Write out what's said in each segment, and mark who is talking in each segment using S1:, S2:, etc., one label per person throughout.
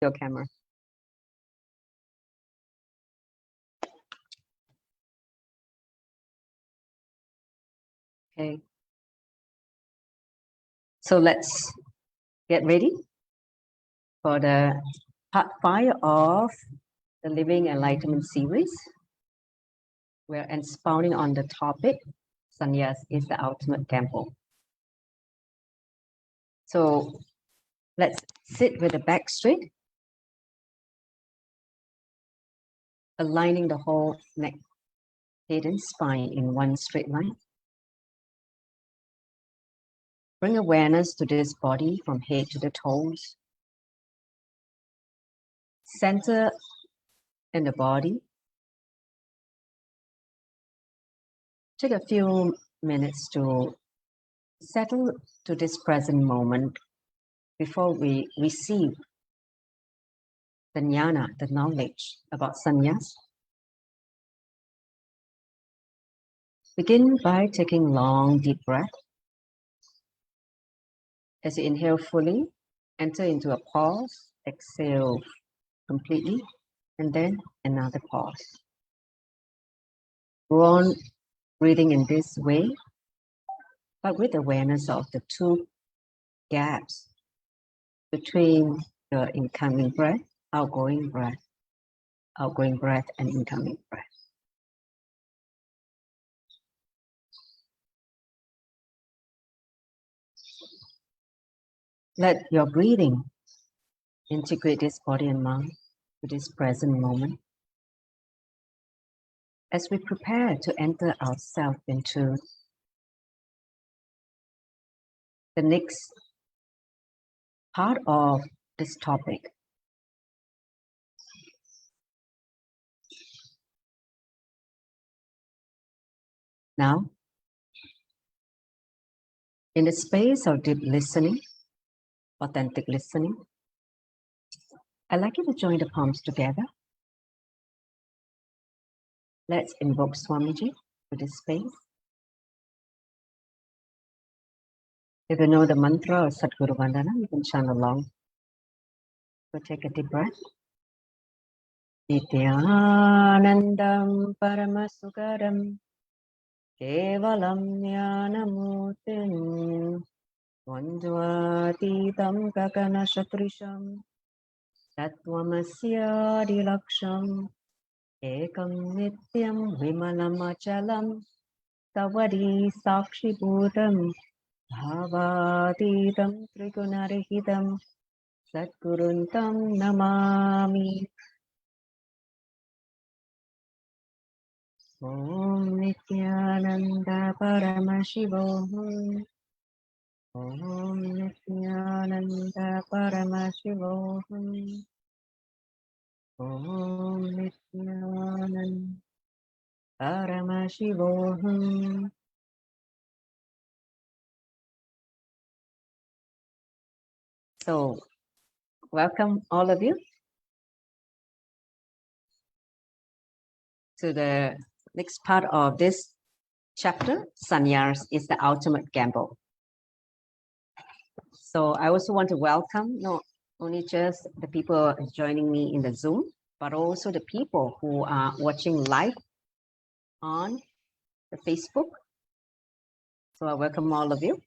S1: your camera. Okay. So let's get ready for the part 5 of the Living Enlightenment series. We're expounding on the topic, Sannyas is the ultimate gamble. So let's sit with the back straight, aligning the whole neck, head and spine in one straight line. Bring awareness to this body from head to the toes. Center in the body. Take a few minutes to settle to this present moment before we receive the jnana, the knowledge about sannyas. Begin by taking long, deep breath. As you inhale fully, enter into a pause, exhale completely, and then another pause. Go on breathing in this way, but with awareness of the two gaps between the incoming breath, outgoing breath, and incoming breath. Let your breathing integrate this body and mind to this present moment. As we prepare to enter ourselves into the next part of this topic, now, in the space of deep listening, authentic listening, I'd like you to join the palms together. Let's invoke Swamiji for this space. If you know the mantra or Sadguru Vandana, you can chant along. So take a deep breath. Nityanandam Paramasukaram Kevalam Jnanamutim Vandvatitam Gagana Shatrisham Tattvamasya Ekam Nityam Vimalam Achalam Tavadi Sakshi Bhutam Bhavatitam Trigunarihitam Satguruntam Namami. Om Nityananda Paramashivoham. Om Nityananda Paramashivoham. Om Nityananda Paramashivoham. So, welcome all of you to the next part of this chapter. Sannyas is the ultimate gamble. So I also want to welcome not only just the people joining me in the Zoom, but also the people who are watching live on the Facebook. So I welcome all of you.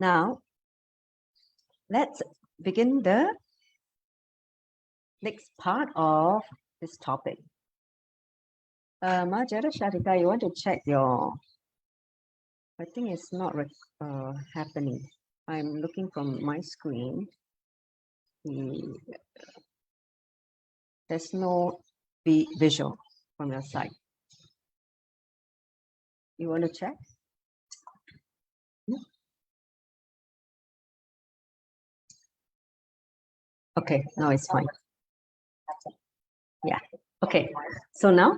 S1: Now, let's begin the next part of this topic. Majara Sharika, you want to check your, I think it's not happening. I'm looking from my screen. There's no visual from your side. You want to check? Okay, now it's fine. Yeah, okay. So now,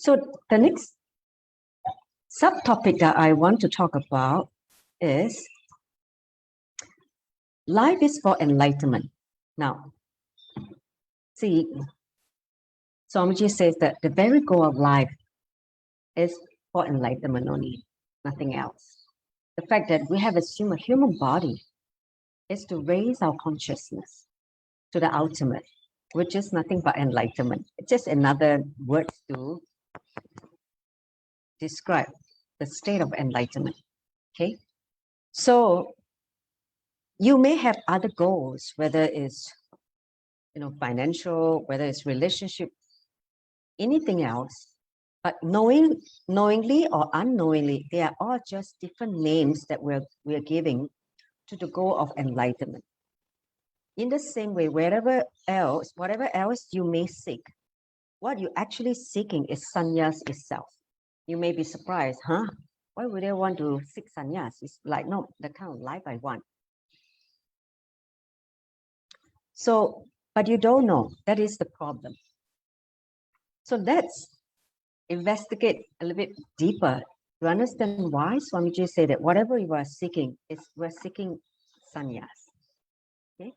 S1: the next subtopic that I want to talk about is life is for enlightenment. Now, see, Swamiji says that the very goal of life is for enlightenment only, nothing else. the fact that we have assumed a human body is to raise our consciousness to the ultimate, which is nothing but enlightenment. It's just another word to describe the state of enlightenment. Okay, so you may have other goals, whether it's financial, whether it's relationship, anything else. But knowingly or unknowingly, they are all just different names that we're giving to the goal of enlightenment. In the same way, whatever else you may seek, what you're actually seeking is sannyas itself. You may be surprised, huh? Why would I want to seek sannyas? It's like, no, the kind of life I want. So, but you don't know. That is the problem. So let's investigate a little bit deeper to understand why Swamiji said that whatever you are seeking we're seeking sannyas. Okay.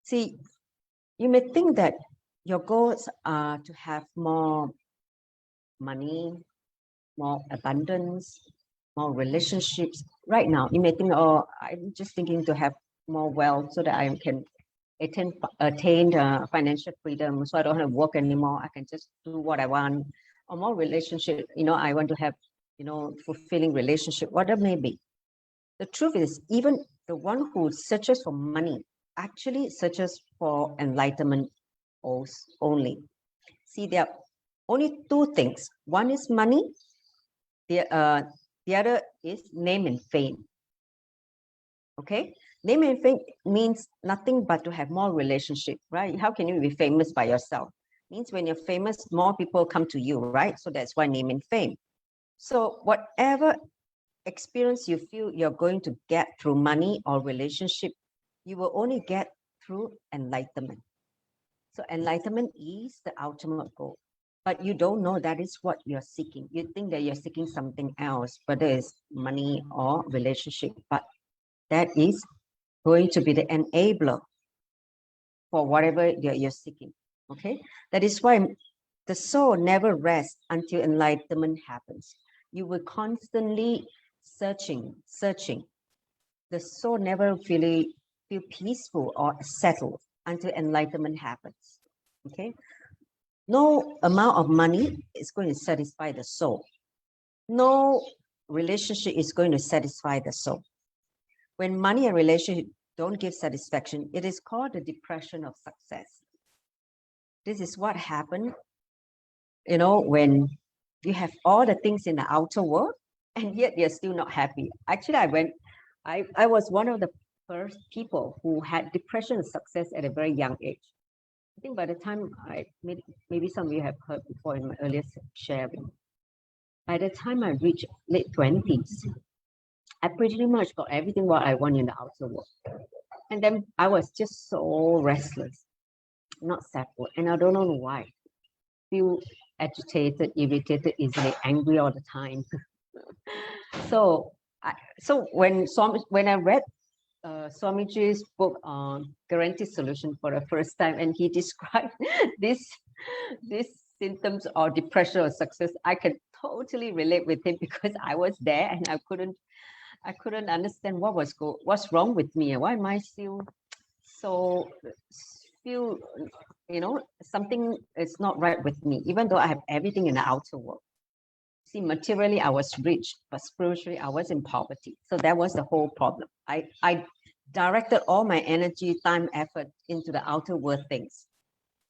S1: See, you may think that your goals are to have more money, more abundance, more relationships. Right now, you may think, oh, I'm just thinking to have more wealth so that I can attain financial freedom, so I don't have to work anymore. I can just do what I want. Or more relationship, I want to have, fulfilling relationship, whatever may be. The truth is, even the one who searches for money actually searches for enlightenment only. See, there are only two things. One is money. The other is name and fame. Okay, name and fame means nothing but to have more relationship, right? How can you be famous by yourself? Means when you're famous, more people come to you, right? So that's why name and fame. So whatever experience you feel you're going to get through money or relationship, you will only get through enlightenment. So enlightenment is the ultimate goal, but you don't know that is what you're seeking. You think that you're seeking something else, whether it's money or relationship, but that is going to be the enabler for whatever you're seeking. Okay, that is why the soul never rests until enlightenment happens. You will constantly searching. The soul never feel peaceful or settled until enlightenment happens. Okay, no amount of money is going to satisfy the soul. No relationship is going to satisfy the soul. When money and relationship don't give satisfaction, it is called the depression of success. This is what happened, when you have all the things in the outer world and yet you're still not happy. Actually, I was one of the first people who had depression of success at a very young age. I think by the time maybe some of you have heard before in my earlier sharing, by the time I reached late 20s, I pretty much got everything what I want in the outer world. And then I was just so restless, not settled, and I don't know why. Feel agitated, irritated, easily angry all the time. So when I read Swamiji's book on Guaranteed Solution for the first time, and he described this symptoms or depression or success, I could totally relate with him because I was there and I couldn't understand what's wrong with me. Why am I still so feel something is not right with me, even though I have everything in the outer world. See, materially I was rich, but spiritually I was in poverty. So that was the whole problem. I directed all my energy, time, effort into the outer world things.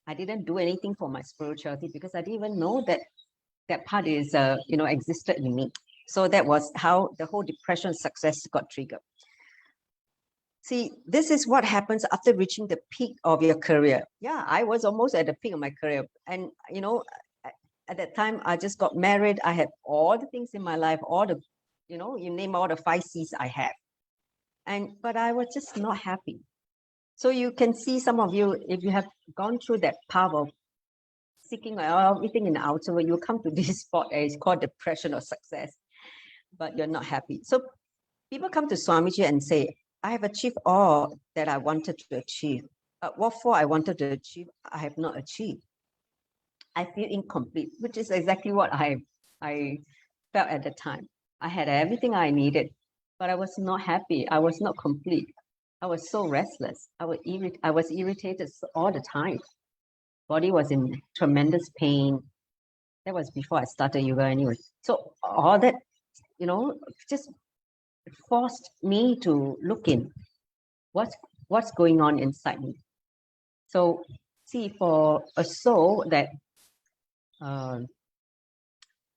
S1: I didn't do anything for my spirituality because I didn't even know that part is existed in me. So that was how the whole depression success got triggered. See, this is what happens after reaching the peak of your career. Yeah, I was almost at the peak of my career. And, at that time, I just got married. I had all the things in my life, all the, you name all the 5 C's I have. But I was just not happy. So you can see some of you, if you have gone through that path of seeking everything in the outer world, you come to this spot that is called depression or success, but you're not happy. So people come to Swamiji and say, I have achieved all that I wanted to achieve. But what for I wanted to achieve, I have not achieved. I feel incomplete, which is exactly what I felt at the time. I had everything I needed, but I was not happy. I was not complete. I was so restless. I was irritated all the time. Body was in tremendous pain. That was before I started yoga anyway. So all that, just forced me to look in what's going on inside me. So see, for a soul that uh,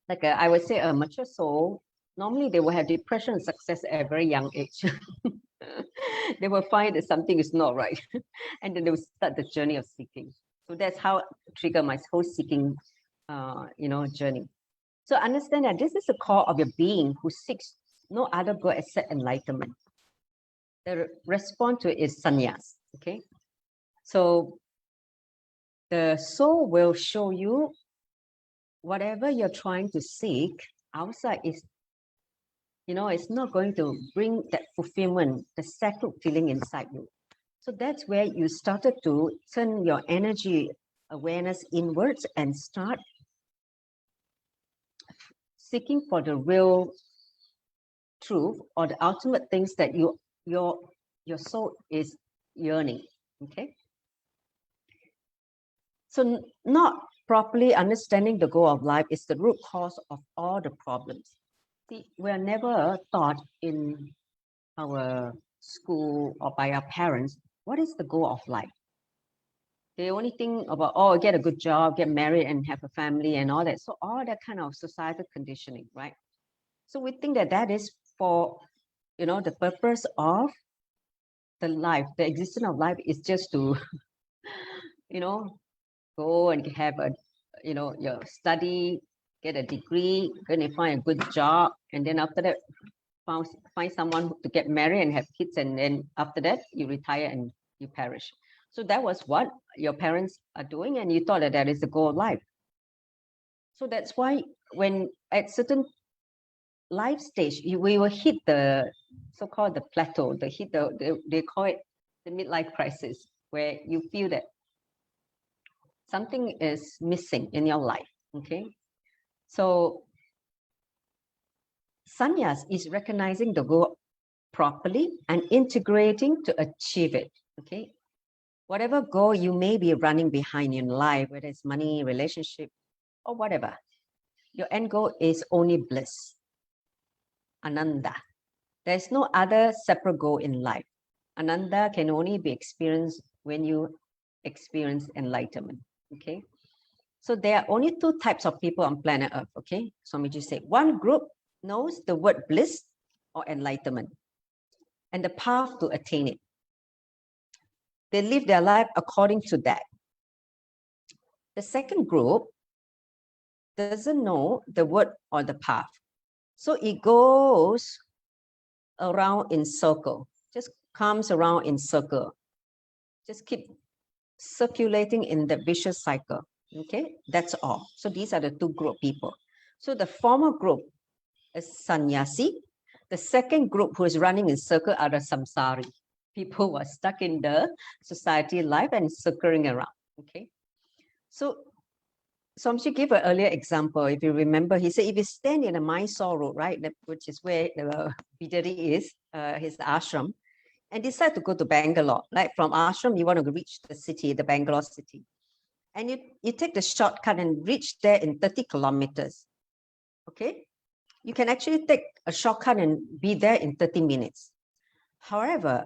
S1: I would say a mature soul, normally they will have depression and success at a very young age. They will find that something is not right, and then they will start the journey of seeking. So that's how trigger my whole seeking, journey. So understand that this is the core of your being who seeks no other goal except enlightenment. The response to it is sannyas. Okay, so the soul will show you whatever you're trying to seek outside is, it's not going to bring that fulfillment, the sacred feeling inside you. So that's where you started to turn your energy awareness inwards and start seeking for the real truth or the ultimate things that your soul is yearning. Okay. So not properly understanding the goal of life is the root cause of all the problems. See, we're never taught in our school or by our parents what is the goal of life. They only think about, oh, get a good job, get married and have a family and all that. So all that kind of societal conditioning, right? So we think that that is for, the purpose of the life, the existence of life is just to, go and have a, your study, get a degree, going to find a good job. And then after that, find someone to get married and have kids. And then after that, you retire and you perish. So that was what your parents are doing. And you thought that that is the goal of life. So that's why when at certain life stage, we will hit the so-called the plateau, they call it the midlife crisis, where you feel that something is missing in your life. Okay. So sannyas is recognizing the goal properly and integrating to achieve it. Okay. Whatever goal you may be running behind in life, whether it's money, relationship, or whatever, your end goal is only bliss, ananda. There's no other separate goal in life. Ananda can only be experienced when you experience enlightenment. Okay. So there are only two types of people on planet Earth. Okay. So let me just say one group knows the word bliss or enlightenment and the path to attain it. They live their life according to that. The second group doesn't know the word or the path. So it goes around in circle, just comes around in circle, just keep circulating in the vicious cycle. Okay, that's all. So these are the two group people. So the former group is sannyasi. The second group who is running in circle are the samsari. People who are stuck in the society life and circling around. Okay, so Somji gave an earlier example. If you remember, he said if you stand in the Mysore road, right, which is where the Bidari is, his ashram, and decide to go to Bangalore. Like from ashram, you want to reach the city, the Bangalore city. And you take the shortcut and reach there in 30 kilometers. Okay? You can actually take a shortcut and be there in 30 minutes. However,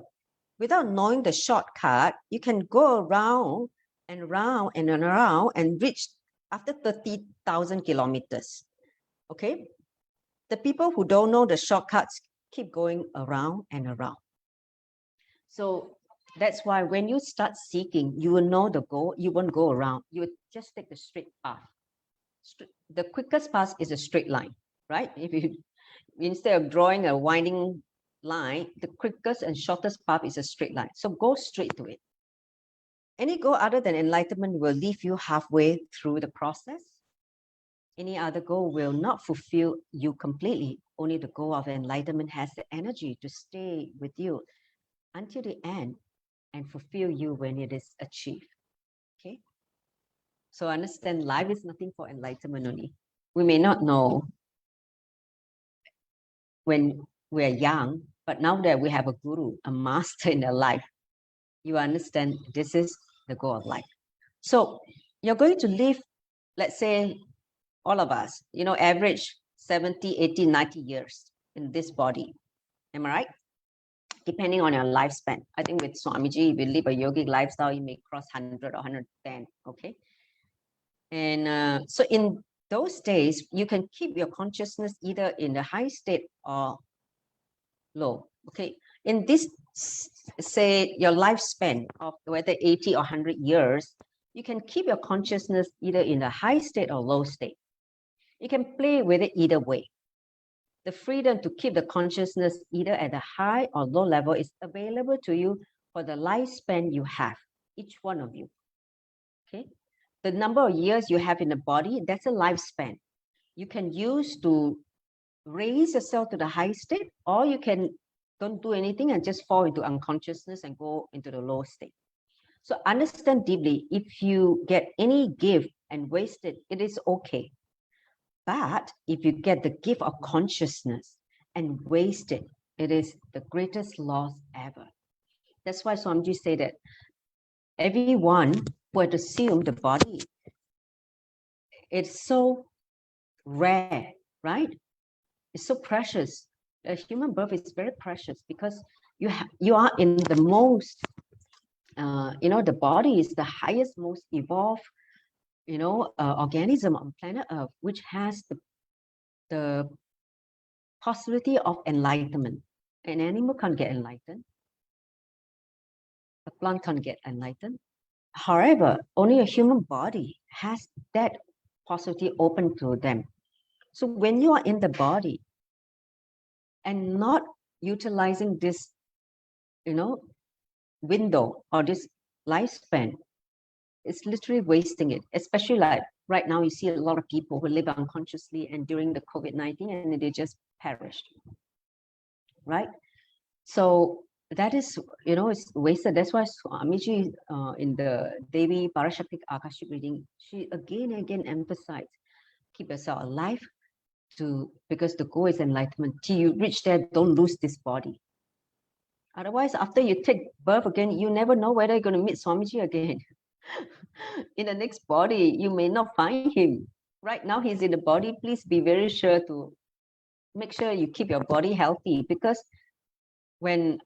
S1: without knowing the shortcut, you can go around and around and around and reach after 30,000 kilometers. Okay? The people who don't know the shortcuts keep going around and around. So that's why when you start seeking, you will know the goal, you won't go around. You will just take the straight path. The quickest path is a straight line, right? If you instead of drawing a winding line, the quickest and shortest path is a straight line. So go straight to it. Any goal other than enlightenment will leave you halfway through the process. Any other goal will not fulfill you completely. Only the goal of enlightenment has the energy to stay with you until the end and fulfill you when it is achieved. Okay. So understand life is nothing for enlightenment only. We may not know when we're young, but now that we have a guru, a master in our life, you understand this is the goal of life. So you're going to live, let's say, all of us, average 70, 80, 90 years in this body. Am I right? Depending on your lifespan. I think with Swamiji, if you live a yogic lifestyle, you may cross 100 or 110, okay? And so in those days, you can keep your consciousness either in the high state or low, okay? In this, say, your lifespan of whether 80 or 100 years, you can keep your consciousness either in the high state or low state. You can play with it either way. The freedom to keep the consciousness either at a high or low level is available to you for the lifespan you have, each one of you, okay? The number of years you have in the body, that's a lifespan. You can use to raise yourself to the high state, or you can don't do anything and just fall into unconsciousness and go into the low state. So understand deeply, if you get any gift and waste it, it is okay. But if you get the gift of consciousness and waste it, it is the greatest loss ever. That's why Swamiji said that everyone who had assumed the body, it's so rare, right? It's so precious. A human birth is very precious because you are in the most, the body is the highest, most evolved, organism on planet Earth, which has the possibility of enlightenment. An animal can't get enlightened. A plant can't get enlightened. However, only a human body has that possibility open to them. So when you are in the body and not utilizing this, window or this lifespan, it's literally wasting it. Especially like right now, you see a lot of people who live unconsciously and during the COVID-19 and they just perished, right? So that is, it's wasted. That's why Swamiji in the Devi Parashakti Akashic reading, she again and again emphasized, keep yourself alive because the goal is enlightenment. Till you reach there, don't lose this body. Otherwise, after you take birth again, you never know whether you're going to meet Swamiji again. In the next body, you may not find him. Right now, he's in the body. Please be very sure to make sure you keep your body healthy, because when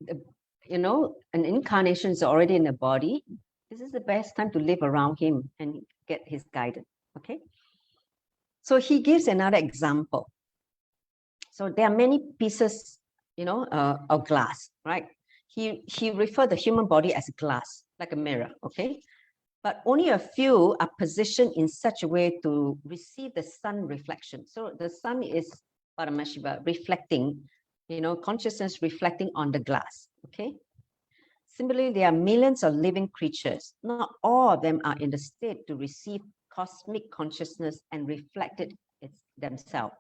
S1: an incarnation is already in the body, this is the best time to live around him and get his guidance. Okay. So he gives another example. So there are many pieces, of glass, right? He referred the human body as glass, like a mirror. Okay. But only a few are positioned in such a way to receive the sun reflection. So the sun is Paramashiva reflecting, consciousness reflecting on the glass, okay? Similarly, there are millions of living creatures. Not all of them are in the state to receive cosmic consciousness and reflect it themselves.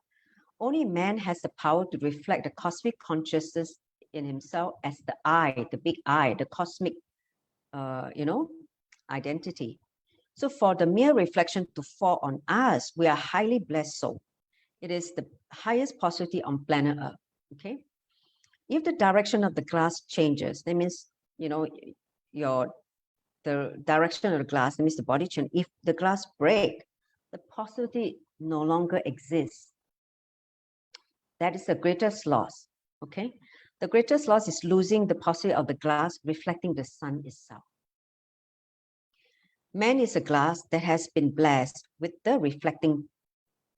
S1: Only man has the power to reflect the cosmic consciousness in himself as the I, the big I, the cosmic, identity. So for the mere reflection to fall on us, we are highly blessed soul. It is the highest possibility on planet Earth. Okay. If the direction of the glass changes, that means, the direction of the glass, that means the body change. If the glass break, the possibility no longer exists. That is the greatest loss. Okay. The greatest loss is losing the possibility of the glass reflecting the sun itself. Man is a glass that has been blessed with the reflecting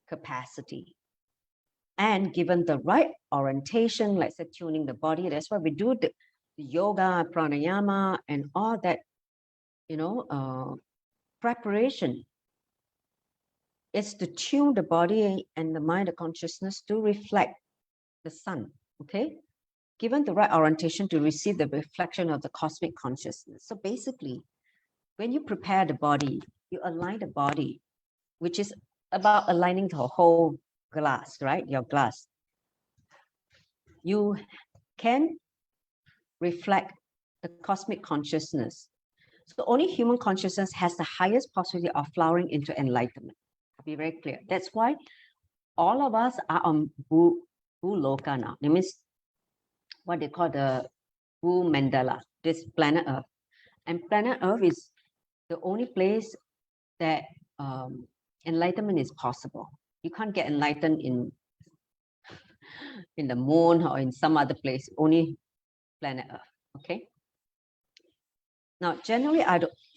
S1: capacity. And given the right orientation, like say tuning the body, that's why we do the yoga, pranayama, and all that, preparation is to tune the body and the mind, the consciousness to reflect the sun, okay? Given the right orientation to receive the reflection of the cosmic consciousness. So basically, when you prepare the body, you align the body, which is about aligning the whole glass, right? Your glass. You can reflect the cosmic consciousness. So only human consciousness has the highest possibility of flowering into enlightenment. To be very clear. That's why all of us are on Bhuloka now. That means what they call the Bhu Mandala, this planet Earth. And planet Earth is the only place that enlightenment is possible. You can't get enlightened in the moon or in some other place, only planet Earth. Okay. Now, generally,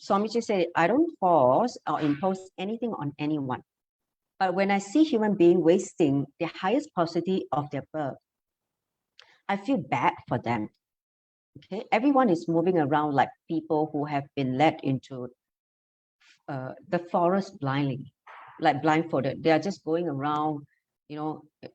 S1: Swamiji said, I don't force or impose anything on anyone. But when I see human being wasting the highest possibility of their birth, I feel bad for them. Okay, everyone is moving around like people who have been led into the forest blindly, like blindfolded. They are just going around,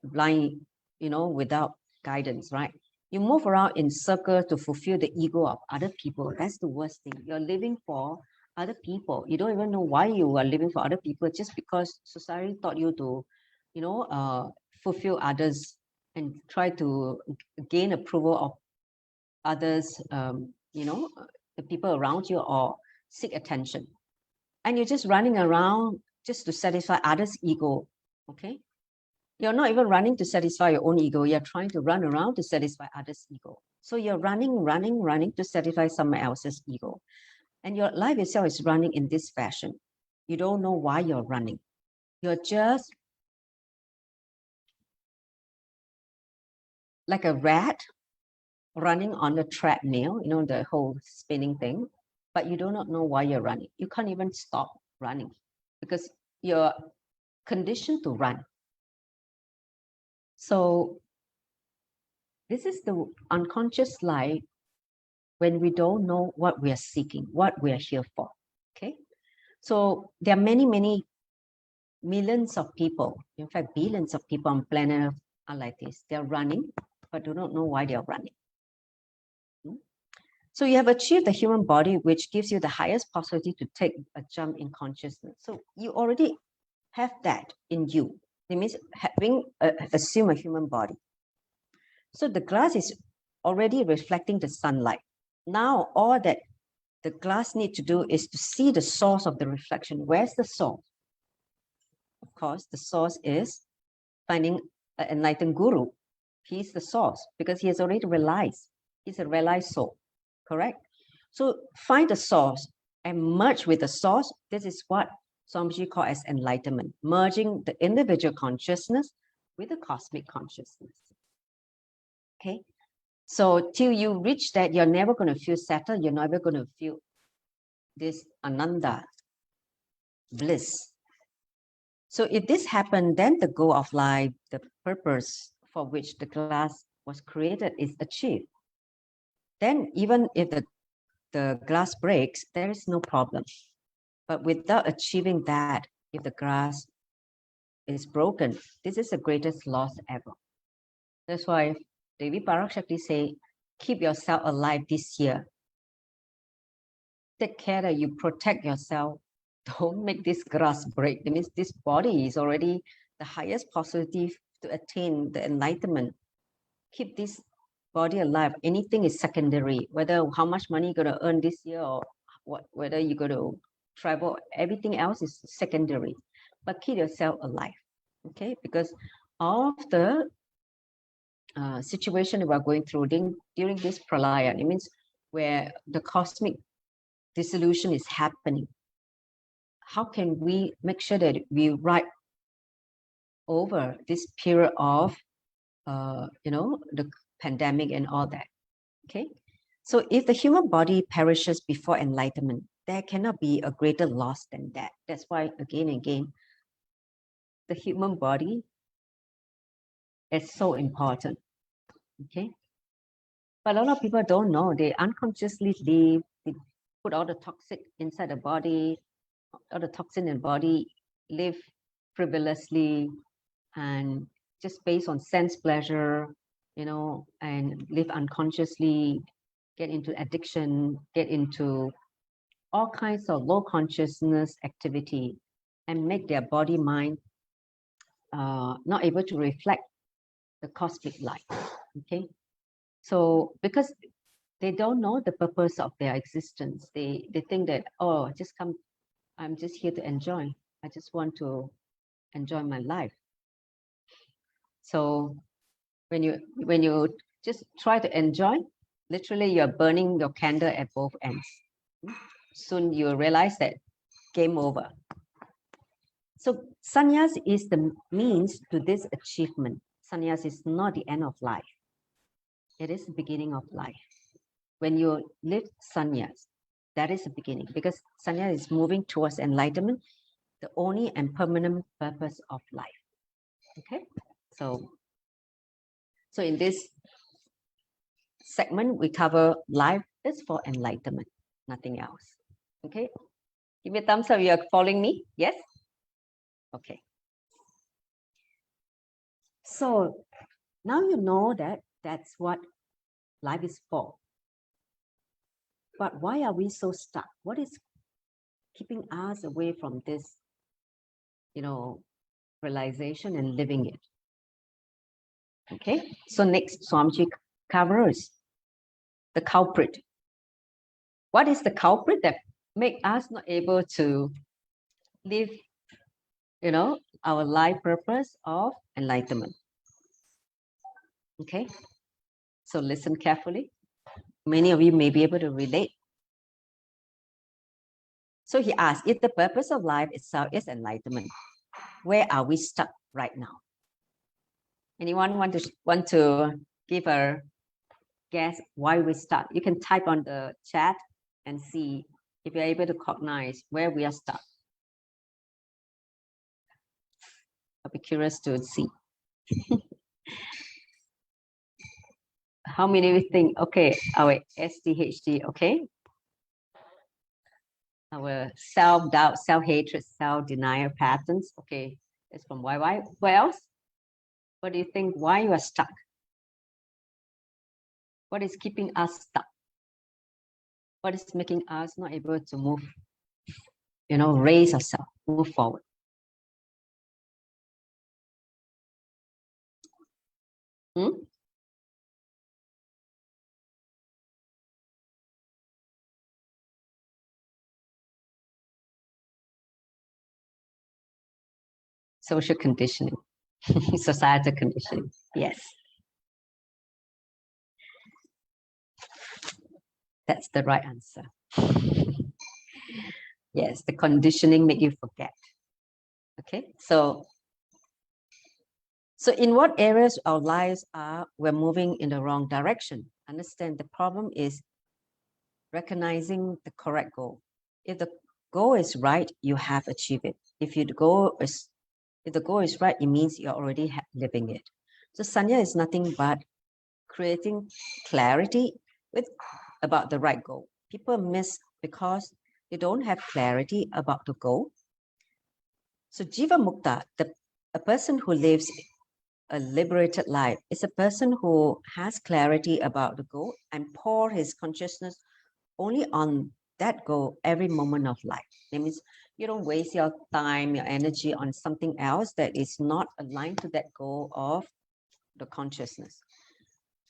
S1: blind, without guidance, right? You move around in circles to fulfill the ego of other people. That's the worst thing. You're living for other people. You don't even know why you are living for other people, just because society taught you to, fulfill others and try to gain approval of others, the people around you, or seek attention. And you're just running around just to satisfy others' ego, okay? You're not even running to satisfy your own ego. You're trying to run around to satisfy others' ego. So you're running to satisfy someone else's ego. And your life itself is running in this fashion. You don't know why you're running. You're just like a rat running on the treadmill, the whole spinning thing, but you do not know why you're running. You can't even stop running because you're conditioned to run. So this is the unconscious life when we don't know what we are seeking, what we are here for. Okay. So there are many, many millions of people, in fact, billions of people on planet Earth are like this. They're running, but do not know why they're running. So you have achieved the human body, which gives you the highest possibility to take a jump in consciousness. So you already have that in you. It means having assumed a human body. So the glass is already reflecting the sunlight. Now all that the glass needs to do is to see the source of the reflection. Where's the source? Of course, the source is finding an enlightened guru. He's the source because he has already realized. He's a realized soul, correct? So find the source and merge with the source. This is what Swamiji called as enlightenment, merging the individual consciousness with the cosmic consciousness. Okay, so till you reach that, you're never going to feel settled. You're never going to feel this ananda, bliss. So if this happened, then the goal of life, the purpose for which the glass was created is achieved. Then even if the glass breaks, there is no problem. But without achieving that, if the glass is broken, this is the greatest loss ever. That's why Devi Parakshakti say, keep yourself alive this year. Take care that you protect yourself. Don't make this glass break. That means this body is already the highest possibility to attain the enlightenment. Keep this body alive. Anything is secondary, whether how much money you're going to earn this year or whether you're going to travel, everything else is secondary. But keep yourself alive, okay? Because all of the situation we are going through during this pralaya, it means where the cosmic dissolution is happening. How can we make sure that we ride over this period of, the pandemic and all that? Okay. So if the human body perishes before enlightenment, there cannot be a greater loss than that. That's why again and again, the human body is so important. Okay. But a lot of people don't know. They unconsciously live, they put all the toxic inside the body, all the toxin in the body, live frivolously and just based on sense pleasure, and live unconsciously, get into addiction, get into all kinds of low consciousness activity and make their body mind not able to reflect the cosmic light. Okay, so because they don't know the purpose of their existence. They think that, oh, just come, I'm just here to enjoy. I just want to enjoy my life. So when you just try to enjoy, literally you're burning your candle at both ends. Soon you realize that game over. So sannyas is the means to this achievement. Sannyas is not the end of life. It is the beginning of life. When you live sannyas, that is the beginning, because sannyas is moving towards enlightenment, the only and permanent purpose of life. Okay, so in this segment we cover life is for enlightenment, nothing else. Okay, give me a thumbs up. You are following me? Yes. Okay. So now you know that that's what life is for. But why are we so stuck? What is keeping us away from this, realization and living it? Okay, so next Swamiji covers the culprit. What is the culprit that make us not able to live, our life purpose of enlightenment? Okay, so listen carefully. Many of you may be able to relate. So he asked, if the purpose of life itself is enlightenment, where are we stuck right now? Anyone want to give a guess why we stuck? You can type on the chat and see if you're able to recognize where we are stuck. I'll be curious to see. How many of you think, okay, our SDHD, okay? Our self-doubt, self-hatred, self-denial patterns, okay, it's from YY. What else? What do you think, why you are stuck? What is keeping us stuck? What is making us not able to move, raise ourselves, move forward? Social conditioning, societal conditioning. Yes, that's the right answer. Yes, the conditioning make you forget. Okay, so in what areas our lives we're moving in the wrong direction? Understand the problem is recognizing the correct goal. If the goal is right, you have achieved it. If the goal is right, it means you're already living it. So sanya is nothing but creating clarity about the right goal. People miss because they don't have clarity about the goal. So jiva mukta, a person who lives a liberated life, is a person who has clarity about the goal and pour his consciousness only on that goal every moment of life. That means you don't waste your time, your energy on something else that is not aligned to that goal of the consciousness.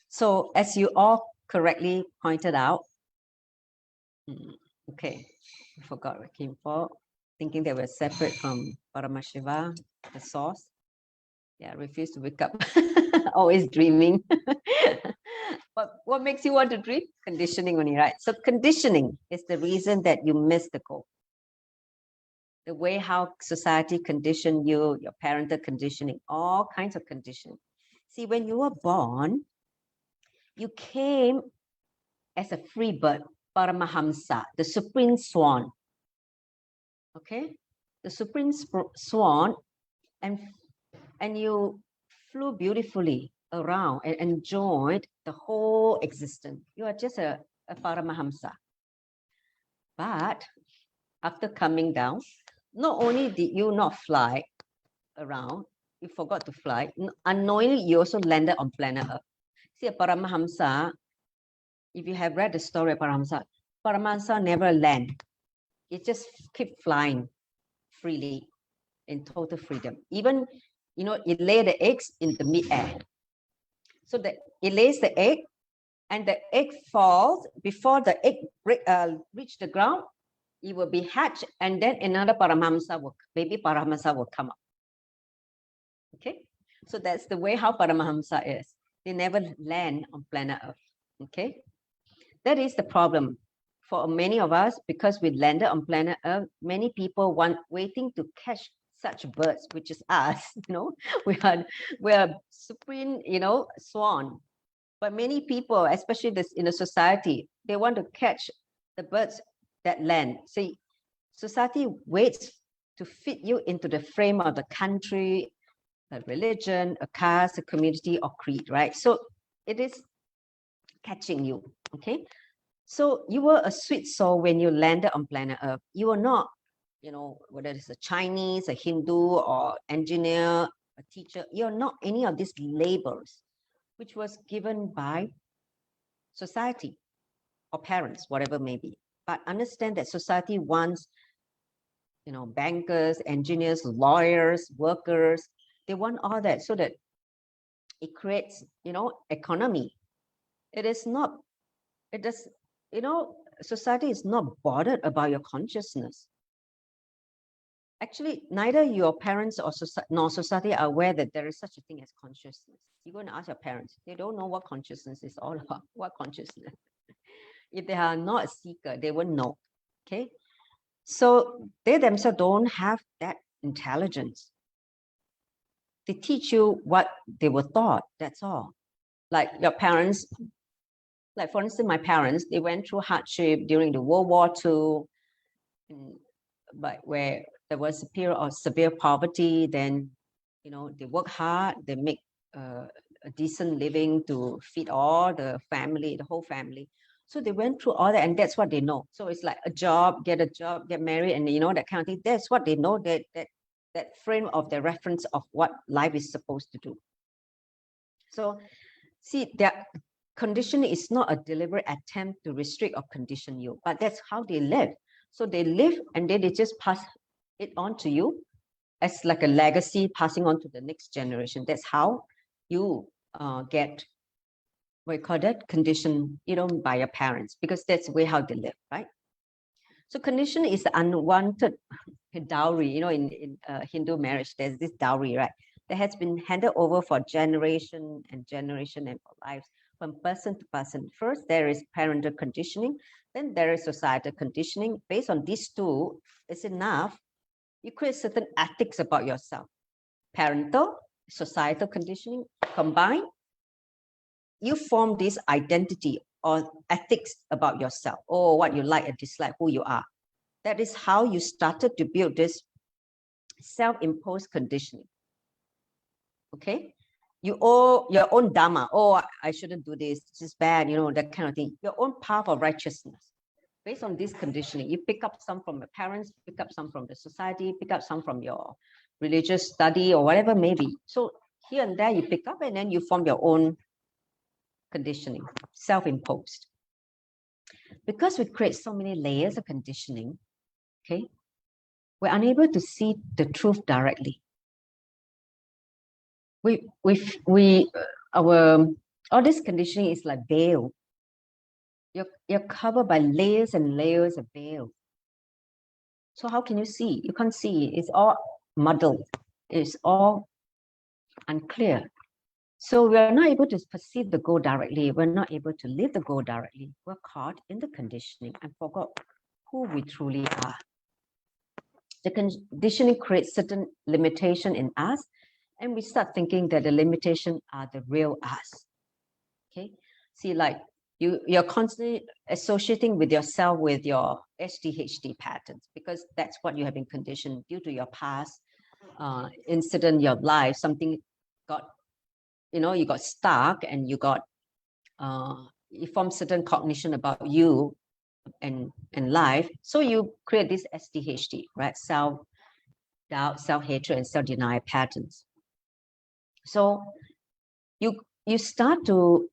S1: So as you all correctly pointed out, okay, I forgot what came for, thinking they were separate from Paramashiva, the source. Yeah, refuse to wake up, always dreaming. What makes you want to dream? Conditioning only, right? So conditioning is the reason that you miss the goal. The way how society conditioned you, your parental conditioning, all kinds of conditioning. See, when you were born, you came as a free bird, Paramahamsa, the supreme swan. Okay, the supreme swan, and you flew beautifully around and enjoyed the whole existence. You are just a Paramahamsa. But after coming down, not only did you not fly around, you forgot to fly, unknowingly you also landed on planet Earth. See, a Paramahamsa, if you have read the story of Paramahamsa never land. It just keep flying freely, in total freedom. Even, it lay the eggs in the mid-air. So that it lays the egg, and the egg falls, before the egg reach the ground, it will be hatched, and then another baby Paramahamsa will come up. Okay, so that's the way how Paramahamsa is. They never land on planet Earth. Okay, that is the problem for many of us, because we landed on planet Earth. Many people waiting to catch such birds, which is us. We are supreme, swan. But many people, especially this in a society, they want to catch the birds that land. See, society waits to fit you into the frame of the country, a religion, a caste, a community, or creed, right? So it is catching you, okay? So you were a sweet soul when you landed on planet Earth. You were not, whether it's a Chinese, a Hindu, or engineer, a teacher, you're not any of these labels, which was given by society or parents, whatever may be. But understand that society wants, bankers, engineers, lawyers, workers. They want all that so that it creates, economy. It is not, it does, society is not bothered about your consciousness. Actually, neither your parents nor society are aware that there is such a thing as consciousness. You're going to ask your parents, they don't know what consciousness is all about. What consciousness? If they are not a seeker, they won't know. Okay, so they themselves don't have that intelligence. They teach you what they were taught. That's all. Like your parents, like for instance, my parents, they went through hardship during the World War II, but where there was a period of severe poverty. Then, they work hard, they make a decent living to feed all the family, the whole family. So they went through all that, and that's what they know. So it's like a job, get married, and that kind of thing. That's what they know. That frame of the reference of what life is supposed to do. So, see, their conditioning is not a deliberate attempt to restrict or condition you, but that's how they live. So they live, and then they just pass it on to you as like a legacy, passing on to the next generation. That's how you get, what you call that, condition, by your parents, because that's the way how they live, right? So condition is unwanted dowry. In Hindu marriage, there's this dowry, right, that has been handed over for generation and generation and for lives, from person to person. First, there is parental conditioning, then there is societal conditioning. Based on these two, it's enough. You create certain ethics about yourself. Parental, societal conditioning combined, you form this identity or ethics about yourself, or what you like and dislike, who you are. That is how you started to build this self-imposed conditioning. Okay, you owe your own dharma. Oh, I shouldn't do this. This is bad. That kind of thing. Your own path of righteousness. Based on this conditioning, you pick up some from your parents, pick up some from the society, pick up some from your religious study or whatever maybe. So here and there you pick up, and then you form your own conditioning, self-imposed. Because we create so many layers of conditioning, okay, we're unable to see the truth directly. All this conditioning is like veil. You're covered by layers and layers of veil. So how can you see? You can't see. It's all muddled. It's all unclear. So we're not able to perceive the goal directly. We're not able to live the goal directly. We're caught in the conditioning and forgot who we truly are. The conditioning creates certain limitation in us, and we start thinking that the limitation are the real us. Okay, see, like you're constantly associating with yourself with your SDHD patterns, because that's what you have been conditioned due to your past incident, your life. Something got, you got stuck, and you got you form certain cognition about you and life. So you create this SDHD, right? Self-doubt, self-hatred, and self-denial patterns. So you start to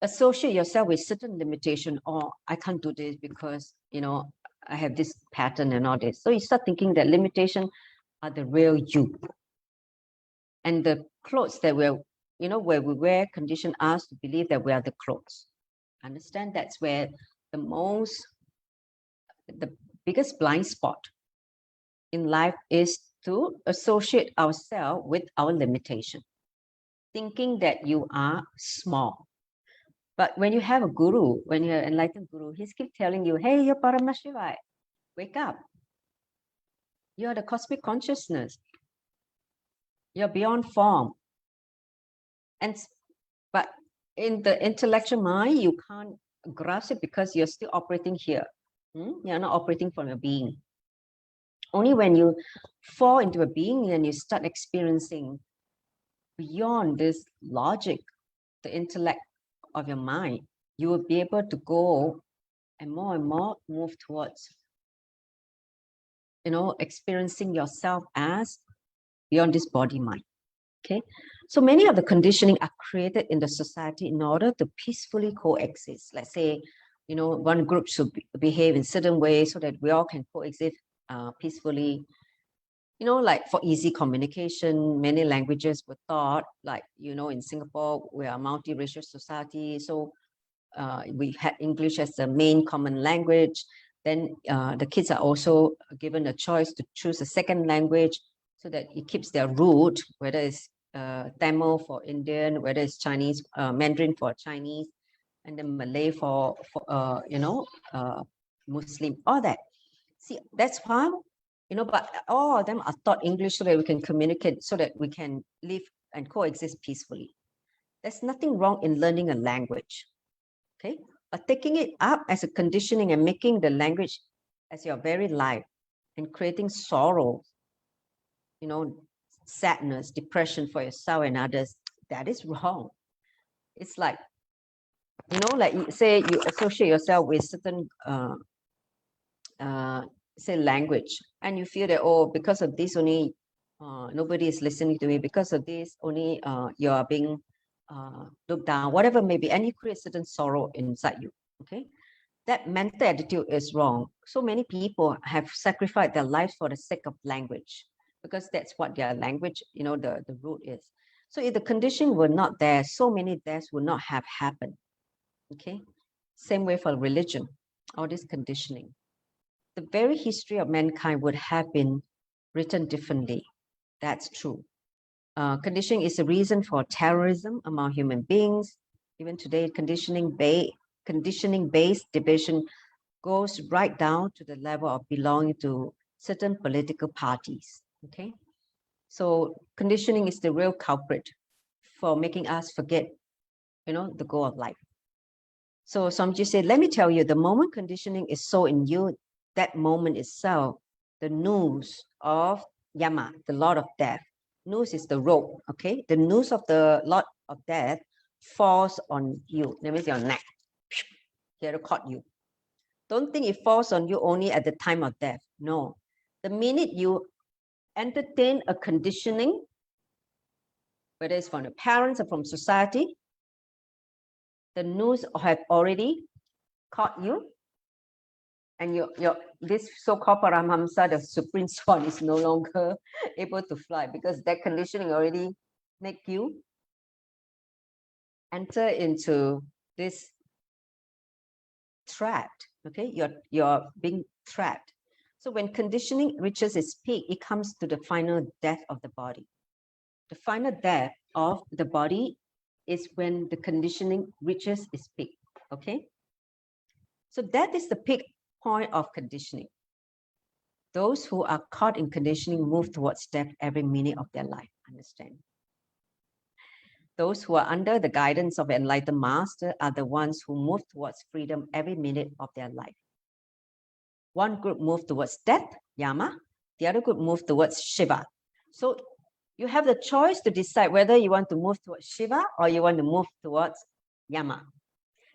S1: associate yourself with certain limitation. Or I can't do this because I have this pattern and all this. So you start thinking that limitation are the real you, and the clothes that we're where we wear, condition us to believe that we are the clothes. Understand? That's where the biggest blind spot in life is to associate ourselves with our limitation, thinking that you are small. But when you have a guru, when you're an enlightened guru, he's keep telling you, hey, you're Paramashivai, wake up. You're the cosmic consciousness. You're beyond form. But in the intellectual mind, you can't grasp it because you're still operating here. You're not operating from your being. Only when you fall into a being and you start experiencing beyond this logic, the intellect of your mind, you will be able to go and more move towards, experiencing yourself as beyond this body mind. Okay, so many of the conditioning are created in the society in order to peacefully coexist. Let's say, one group should behave in certain ways so that we all can coexist peacefully. Like for easy communication, many languages were taught. Like, in Singapore, we are a multiracial society. So we had English as the main common language. Then the kids are also given a choice to choose a second language so that it keeps their root, whether it's Tamil for Indian, whether it's Chinese, Mandarin for Chinese, and then Malay for Muslim, all that. See, that's why, but all of them are taught English so that we can communicate, so that we can live and coexist peacefully. There's nothing wrong in learning a language, okay? But taking it up as a conditioning and making the language as your very life and creating sorrow, sadness, depression for yourself and others, that is wrong. It's like, like say you associate yourself with certain, say language, and you feel that, oh, because of this only, nobody is listening to me, because of this only, you are being looked down, whatever may be, and you create certain sorrow inside you, okay? That mental attitude is wrong. So many people have sacrificed their lives for the sake of language, because that's what their language, the root is. So if the condition were not there, so many deaths would not have happened, okay? Same way for religion, all this conditioning. The very history of mankind would have been written differently. That's true. Conditioning is the reason for terrorism among human beings. Even today, conditioning-based division goes right down to the level of belonging to certain political parties. Okay, so conditioning is the real culprit for making us forget, the goal of life. So Samji said, let me tell you, the moment conditioning is so in you, that moment itself, the noose of Yama, the Lord of Death. Noose is the rope, okay? The noose of the Lord of Death falls on you. That means your neck. Here to caught you. Don't think it falls on you only at the time of death. No. The minute you entertain a conditioning, whether it's from the parents or from society, the noose have already caught you, and this so-called Paramhamsa, the supreme swan, is no longer able to fly, because that conditioning already make you enter into this trapped. Okay, you're being trapped. So when conditioning reaches its peak, it comes to the final death of the body. The final death of the body is when the conditioning reaches its peak. Okay, so that is the peak point of conditioning. Those who are caught in conditioning move towards death every minute of their life. Understand? Those who are under the guidance of an enlightened master are the ones who move towards freedom every minute of their life. One group move towards death, Yama. The other group move towards Shiva. So you have the choice to decide whether you want to move towards Shiva or you want to move towards Yama.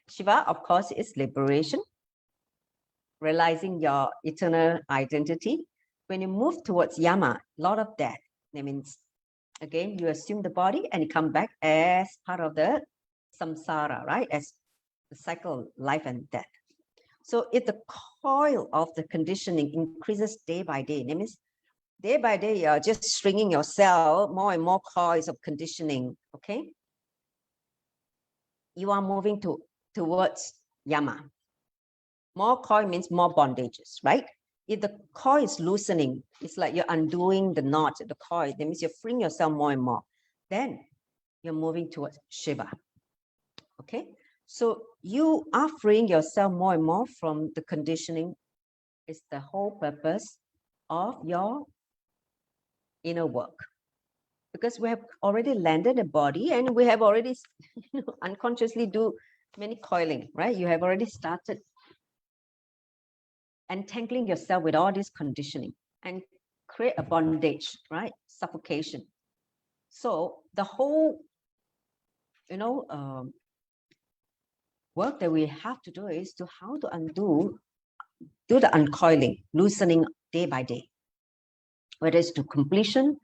S1: Shiva, of course, is liberation, realizing your eternal identity. When you move towards Yama, Lord of Death, that means, again, you assume the body and you come back as part of the samsara, right? As the cycle of life and death. So if the coil of the conditioning increases day by day, that means day by day, you're just stringing yourself more and more coils of conditioning, okay? you are moving towards Yama. More coil means more bondages, right? If the coil is loosening, it's like you're undoing the knot, the coil. That means you're freeing yourself more and more. Then you're moving towards Shiva. Okay? So you are freeing yourself more and more from the conditioning. It's the whole purpose of your inner work. Because we have already landed a body and we have already unconsciously do many coiling, right? You have already started entangling yourself with all this conditioning and create a bondage, right? Suffocation. So the whole, work that we have to do is to how to do the uncoiling, loosening day by day, whether it's to completion,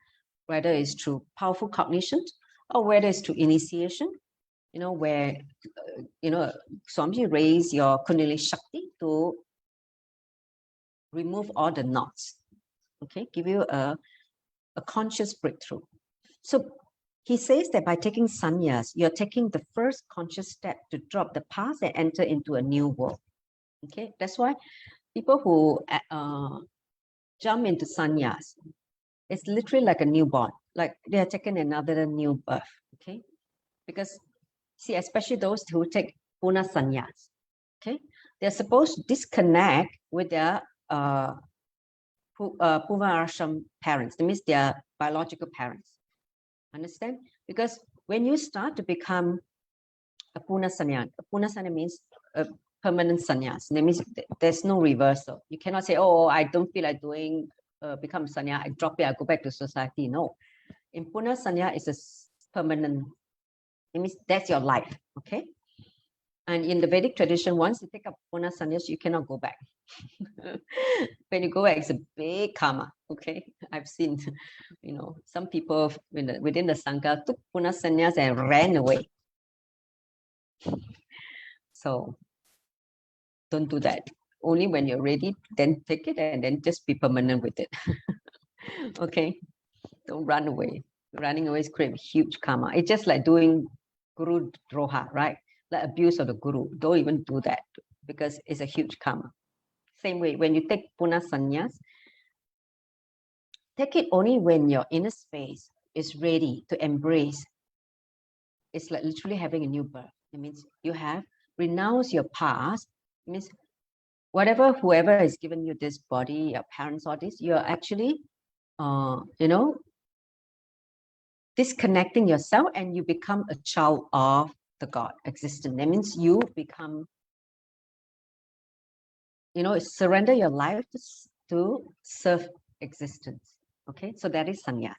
S1: whether it's through powerful cognition, or whether it's to initiation, where, Swamiji raise your Kundalini Shakti to remove all the knots, okay, give you a conscious breakthrough. So he says that by taking sannyas, you're taking the first conscious step to drop the past and enter into a new world. Okay, that's why people who jump into sannyas, it's literally like a newborn, like they are taking another new birth. Okay, because see, especially those who take puna sannyas, okay, they're supposed to disconnect with their Puvarasham parents. That means their biological parents. Understand? Because when you start to become a puna sanya means a permanent sannyas. That means there's no reversal. You cannot say, oh, I don't feel like doing, become sanya, I drop it, I go back to society. No. In puna sanya, it's a permanent, it means that's your life, okay? And in the Vedic tradition, once you take up puna sannyas, you cannot go back. When you go back, it's a big karma, okay? I've seen, some people within the Sangha took puna sannyas and ran away. So don't do that. Only when you're ready, then take it and then just be permanent with it. Okay? Don't run away. Running away is create huge karma. It's just like doing guru droha, right? Like abuse of the guru. Don't even do that because it's a huge karma. Same way, when you take puna sannyas, take it only when your inner space is ready to embrace. It's like literally having a new birth. It means you have renounced your past. It means whoever has given you this body, your parents, all this, you're actually, disconnecting yourself and you become a child of the God existence. That means you become, surrender your life to serve existence. Okay, so that is sannyas.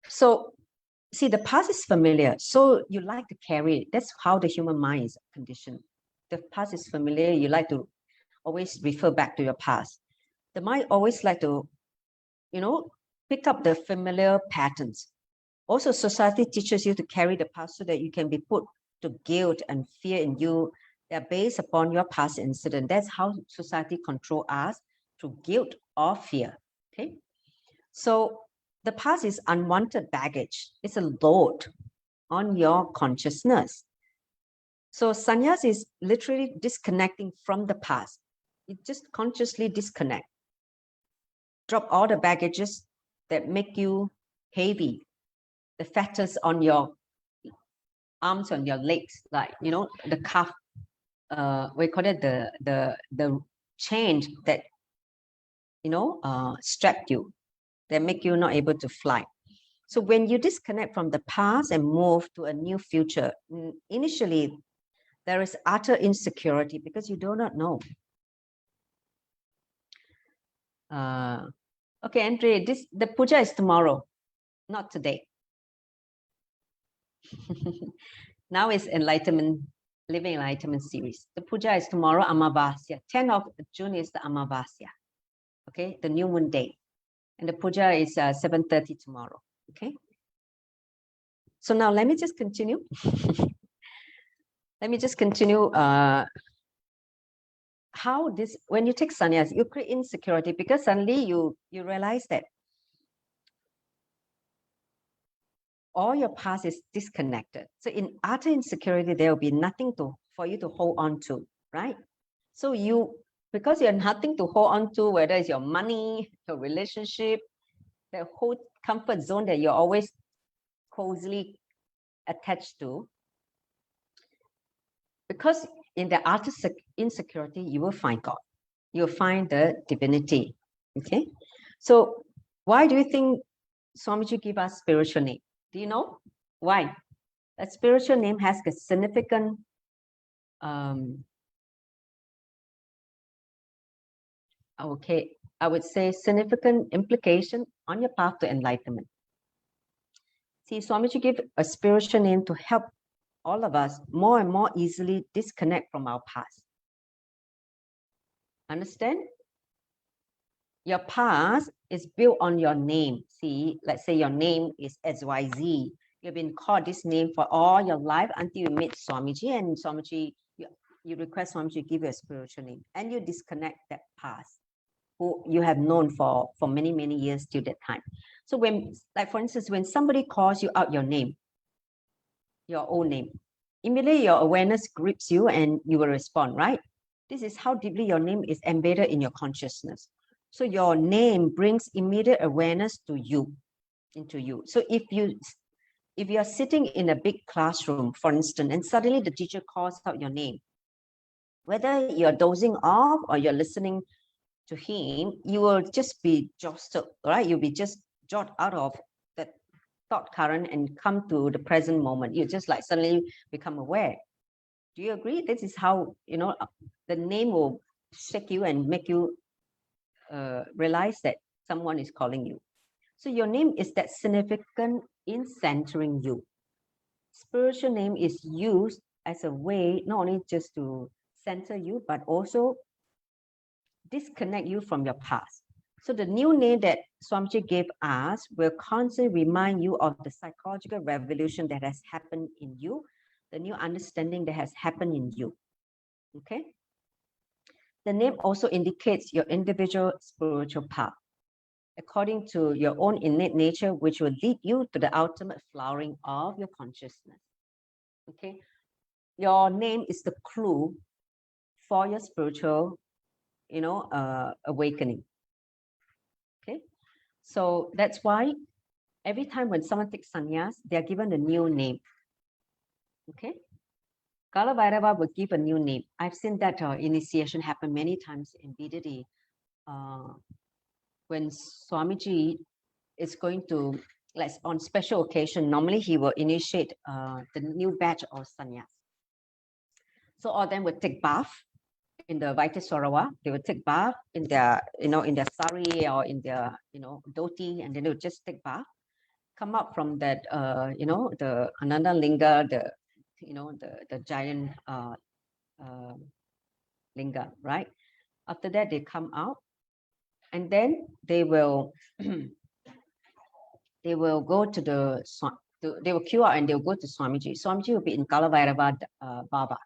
S1: So, see, the past is familiar, so you like to carry it. That's how the human mind is conditioned. The past is familiar, you like to always refer back to your past. The mind always like to, pick up the familiar patterns. Also, society teaches you to carry the past so that you can be put to guilt and fear in you. They're based upon your past incident. That's how society control us, through guilt or fear. Okay, so the past is unwanted baggage. It's a load on your consciousness. So sannyas is literally disconnecting from the past. You just consciously disconnect. Drop all the baggages that make you heavy, the fetters on your arms, on your legs, like, the calf, we call it the chain that, strap you, that make you not able to fly. So when you disconnect from the past and move to a new future, initially there is utter insecurity because you do not know. Okay, Andre, the puja is tomorrow, not today. Now is Enlightenment, Living Enlightenment series. The puja is tomorrow, Amavasya. 10th of June is the Amavasya. Okay, the new moon day. And the puja is 7:30 tomorrow. Okay. So now let me just continue. Let me just continue. How this, when you take sannyas, you create insecurity because suddenly you realize that all your past is disconnected. So in utter insecurity, there will be nothing for you to hold on to, right? So because you're nothing to hold on to, whether it's your money, your relationship, the whole comfort zone that you're always cozily attached to, because in the utter insecurity, you will find God. You'll find the divinity. Okay? So why do you think Swamiji give us spiritual name? Do you know why? A spiritual name has a significant I would say significant implication on your path to enlightenment. See, Swamiji give a spiritual name to help all of us more and more easily disconnect from our past. Understand? Your past is built on your name. See, let's say your name is XYZ. You've been called this name for all your life until you meet Swamiji, and Swamiji, you request Swamiji to give you a spiritual name, and you disconnect that past who you have known for many, many years till that time. So when, like for instance, when somebody calls you out your name, your own name, immediately your awareness grips you and you will respond, right? This is how deeply your name is embedded in your consciousness. So your name brings immediate awareness to you, into you. So if you're sitting in a big classroom, for instance, and suddenly the teacher calls out your name, whether you're dozing off or you're listening to him, you will just be jostled, right? You'll be just jot out of that thought current and come to the present moment. You just like suddenly become aware. Do you agree? This is how, the name will shake you and make you realize that someone is calling you. So your name is that significant in centering you. Spiritual name is used as a way not only just to center you, but also disconnect you from your past. So the new name that Swamiji gave us will constantly remind you of the psychological revolution that has happened in you, the new understanding that has happened in you. Okay? The name also indicates your individual spiritual path, according to your own innate nature, which will lead you to the ultimate flowering of your consciousness. Okay? Your name is the clue for your spiritual, awakening. Okay? So that's why every time when someone takes sannyas, they are given a new name. Okay? Kala Bhairava will give a new name. I've seen that initiation happen many times in BDD. When Swamiji is going to, like on special occasion, normally he will initiate the new batch of sannyas. So all of them will take bath in the Vaiteswarawa. They will take bath in their, in their sari or in their, dhoti, and then they will just take bath. Come up from that, the Ananda Linga, the giant linga, right? After that, they come out, and then they will they will go to they will queue out and they will go to Swamiji. Swamiji will be in Kalavairava Baba.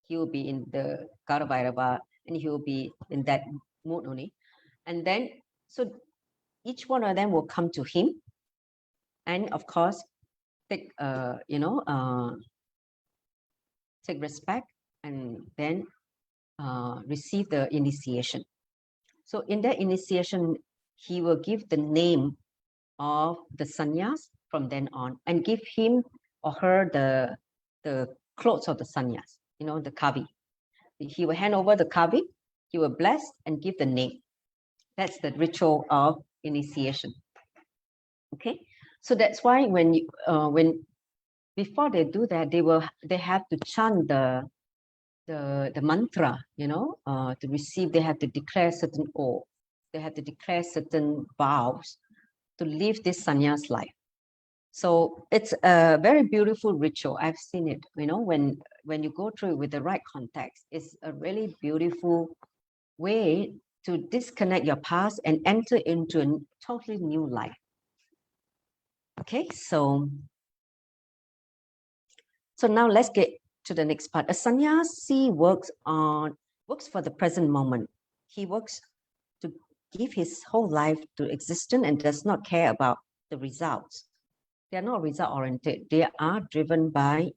S1: He will be in the Kalavairava, and he will be in that mood only. And then, so each one of them will come to him, and of course, take take respect, and then receive the initiation. So in that initiation, he will give the name of the sannyas from then on, and give him or her the clothes of the sannyas, the kavi. He will hand over the kavi, he will bless and give the name. That's the ritual of initiation. Okay, so that's why when before they do that, they have to chant the mantra, to receive. They have to declare certain oaths. They have to declare certain vows to live this sannyas life. So it's a very beautiful ritual. I've seen it, when you go through it with the right context, it's a really beautiful way to disconnect your past and enter into a totally new life. Okay, so now let's get to the next part. A sannyasi works for the present moment. He works to give his whole life to existence and does not care about the results. They are not result oriented. They are driven by,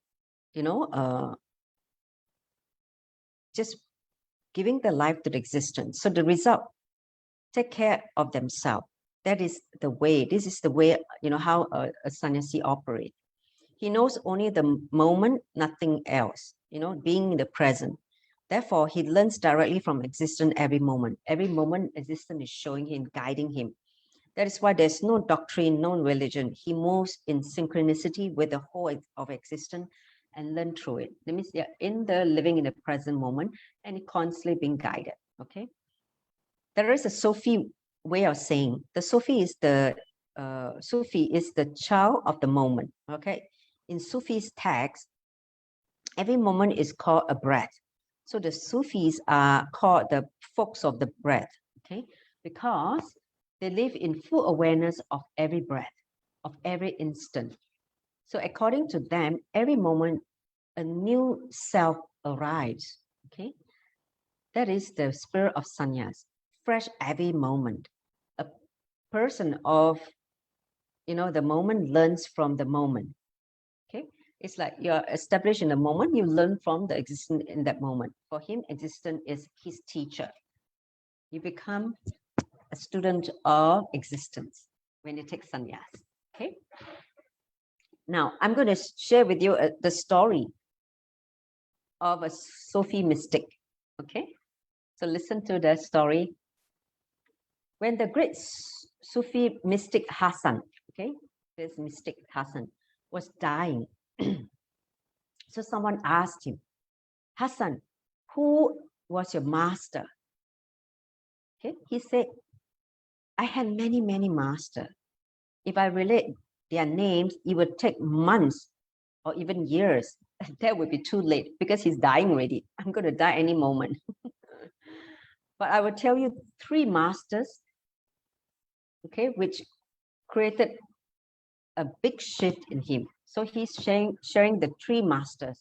S1: just giving the life to the existence. So the result, take care of themselves. That is the way. This is the way, how a sannyasi operates. He knows only the moment, nothing else, being in the present. Therefore, he learns directly from existence every moment. Every moment, existence is showing him, guiding him. That is why there's no doctrine, no religion. He moves in synchronicity with the whole of existence and learn through it. That means they're in the living in the present moment and constantly being guided. Okay. There is a Sufi way of saying the Sufi is the child of the moment. Okay. In Sufi's text, every moment is called a breath. So the Sufis are called the folks of the breath. Okay, because they live in full awareness of every breath, of every instant. So according to them, every moment a new self arrives. Okay, that is the spirit of sannyas, fresh every moment. A person of the moment learns from the moment. Okay, it's like you're established in the moment, you learn from the existence in that moment. For him, existence is his teacher. You become a student of existence when you take sannyas. Okay. Now, I'm going to share with you the story of a Sufi mystic. Okay. So listen to the story. When the great Sufi mystic Hassan, okay, this mystic Hassan was dying, so someone asked him, Hassan, who was your master? Okay, he said, I had many, many masters. If I relate their names, it would take months or even years. That would be too late because he's dying already. I'm going to die any moment. But I will tell you 3 masters, okay, which created a big shift in him. So he's sharing the 3 masters.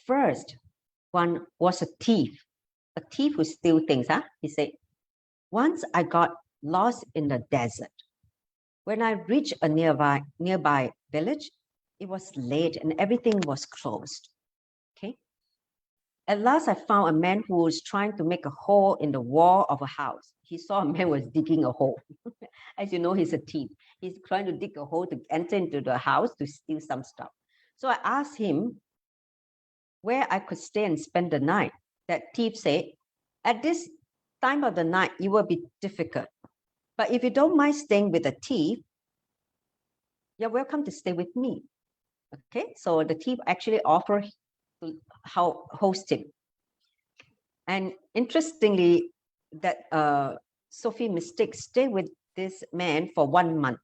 S1: First one was a thief who steals things. He said, once I got lost in the desert. When I reached a nearby village, it was late and everything was closed. Okay. At last, I found a man who was trying to make a hole in the wall of a house. He saw a man was digging a hole. As you know, he's a thief. He's trying to dig a hole to enter into the house to steal some stuff. So I asked him where I could stay and spend the night. That thief said, at this time of the night, it will be difficult. But if you don't mind staying with the thief, you're welcome to stay with me. Okay, so the thief actually offered to host him. And interestingly, that Sufi mystic stayed with this man for 1 month.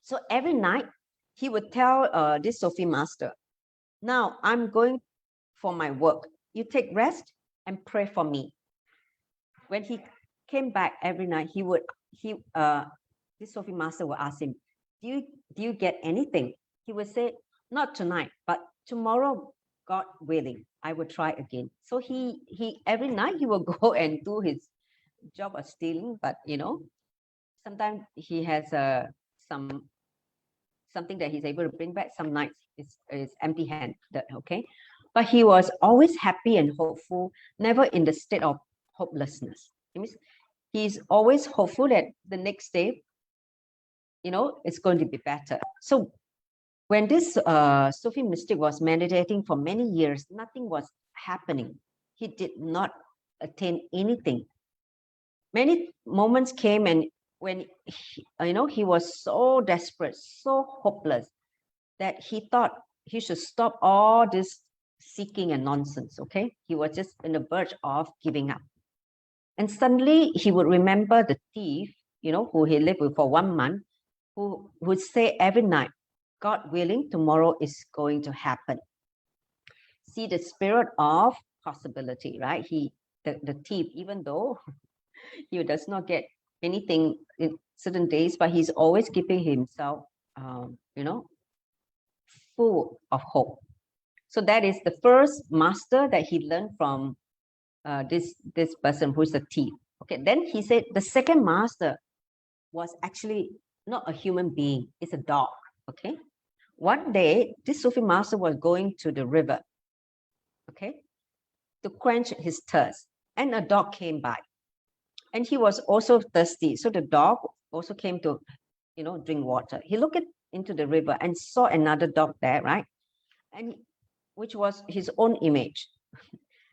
S1: So every night he would tell this Sufi master, now I'm going for my work. You take rest and pray for me. When he came back every night, this Sufi master would ask him, do you get anything? He would say, not tonight, but tomorrow, God willing, I will try again. So he every night he will go and do his job of stealing, but sometimes he has something that he's able to bring back. Some nights is empty handed. Okay, but he was always happy and hopeful, never in the state of hopelessness. It means he's always hopeful that the next day, it's going to be better. So when this Sufi mystic was meditating for many years, nothing was happening. He did not attain anything. Many moments came, and when he was so desperate, so hopeless, that he thought he should stop all this seeking and nonsense. Okay, he was just on the verge of giving up. And suddenly he would remember the thief, who he lived with for 1 month, who would say every night, God willing, tomorrow is going to happen. See the spirit of possibility, right? The thief, even though he does not get anything in certain days, but he's always keeping himself, full of hope. So that is the first master that he learned from this person who's a thief. Okay, then he said the second master was actually not a human being, it's a dog. Okay. One day, this Sufi master was going to the river, okay, to quench his thirst, and a dog came by, and he was also thirsty. So the dog also came to, drink water. He looked into the river and saw another dog there, right? And which was his own image.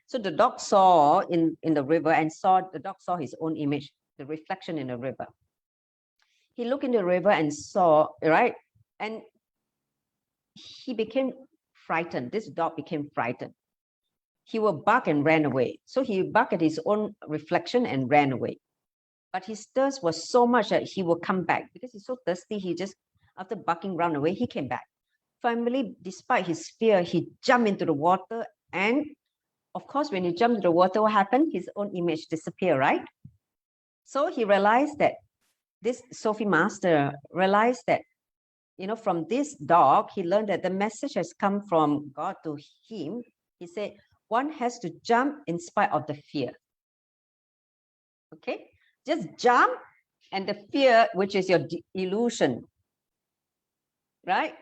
S1: So the dog saw in the river and the dog saw his own image, the reflection in the river. He looked in the river and saw, right? And he became frightened. This dog became frightened. He will bark and ran away. So he barked at his own reflection and ran away. But his thirst was so much that he will come back because he's so thirsty. He just, after barking, ran away. He came back. Finally, despite his fear, he jumped into the water. And of course, when he jumped into the water, what happened? His own image disappeared, right? So he realized that this Sufi master realized that, from this dog, he learned that the message has come from God to him. He said, one has to jump in spite of the fear. Okay? Just jump, and the fear, which is your illusion, right?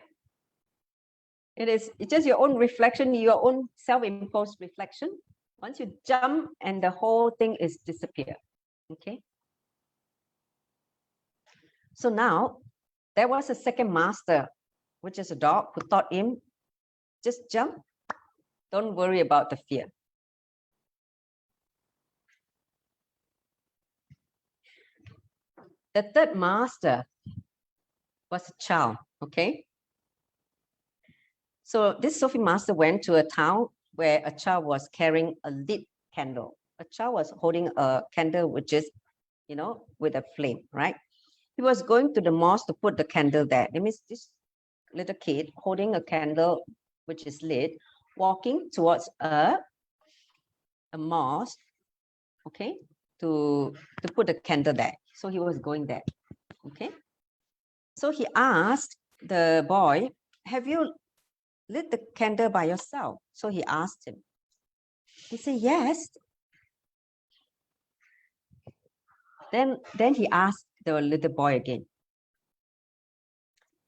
S1: It's just your own reflection, your own self-imposed reflection. Once you jump, and the whole thing is disappear. Okay? So now, there was a second master, which is a dog, who taught him, just jump. Don't worry about the fear. The third master was a child, okay? So this Sufi master went to a town where a child was carrying a lit candle. A child was holding a candle which is, with a flame, right? He was going to the mosque to put the candle there. That means this little kid holding a candle which is lit, walking towards a mosque, okay, to put the candle there. So he was going there, okay. So he asked the boy, have you lit the candle by yourself? So he asked him. He said, yes. Then he asked the little boy again.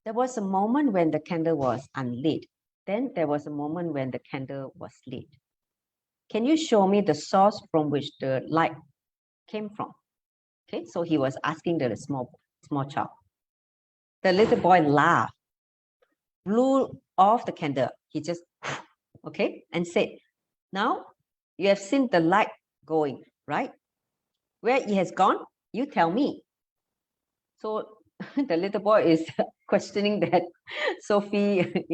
S1: There was a moment when the candle was unlit. Then there was a moment when the candle was lit. Can you show me the source from which the light came from? Okay, so he was asking the small child. The little boy laughed, blew off the candle. He just, okay, and said, now you have seen the light going, right? Where it has gone, you tell me. So the little boy is questioning that Sophie,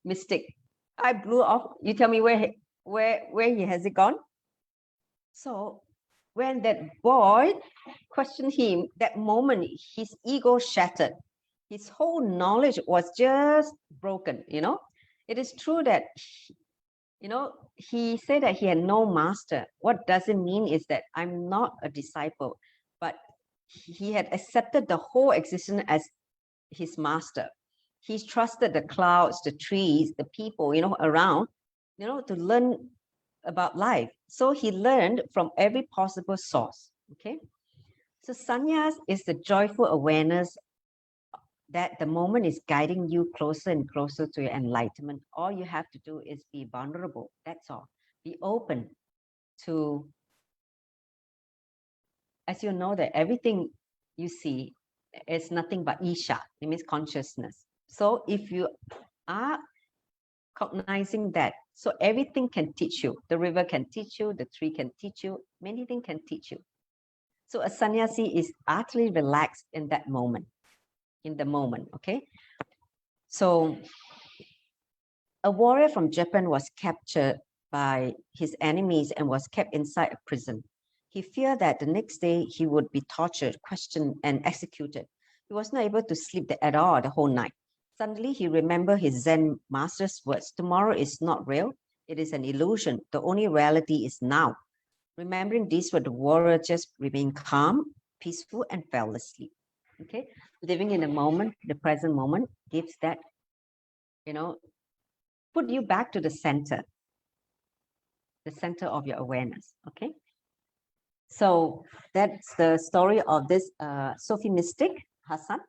S1: mystic. I blew off. You tell me where he has it gone. So when that boy questioned him, that moment his ego shattered. His whole knowledge was just broken. It is true that he said that he had no master. What doesn't mean is that I'm not a disciple, but he had accepted the whole existence as his master. He trusted the clouds, the trees, the people, around, to learn about life. So he learned from every possible source. Okay. So sannyas is the joyful awareness that the moment is guiding you closer and closer to your enlightenment. All you have to do is be vulnerable. That's all. Be open to, as you know, that everything you see is nothing but isha. It means consciousness. So if you are cognizing that, so everything can teach you. The river can teach you, the tree can teach you, many things can teach you. So a sannyasi is utterly relaxed in that moment, in the moment, okay? So a warrior from Japan was captured by his enemies and was kept inside a prison. He feared that the next day he would be tortured, questioned, and executed. He was not able to sleep at all the whole night. Suddenly, he remembered his Zen master's words, tomorrow is not real, it is an illusion. The only reality is now. Remembering these words, the warrior just remained calm, peaceful, and fell asleep. Okay, living in the moment, the present moment, gives that, put you back to the center of your awareness. Okay, so that's the story of this Sufi mystic Hassan.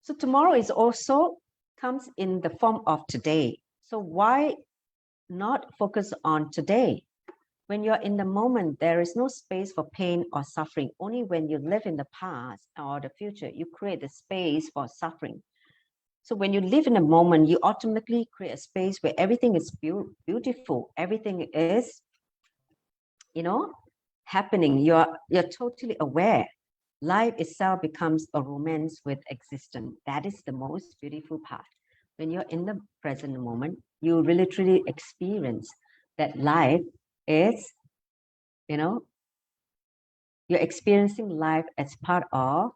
S1: So tomorrow is also comes in the form of today. So why not focus on today? When you're in the moment, there is no space for pain or suffering. Only when you live in the past or the future, you create the space for suffering. So when you live in a moment, you automatically create a space where everything is beautiful. Everything is, happening. You're totally aware. Life itself becomes a romance with existence. That is the most beautiful part. When you're in the present moment, you really truly experience that life is, you're experiencing life as part of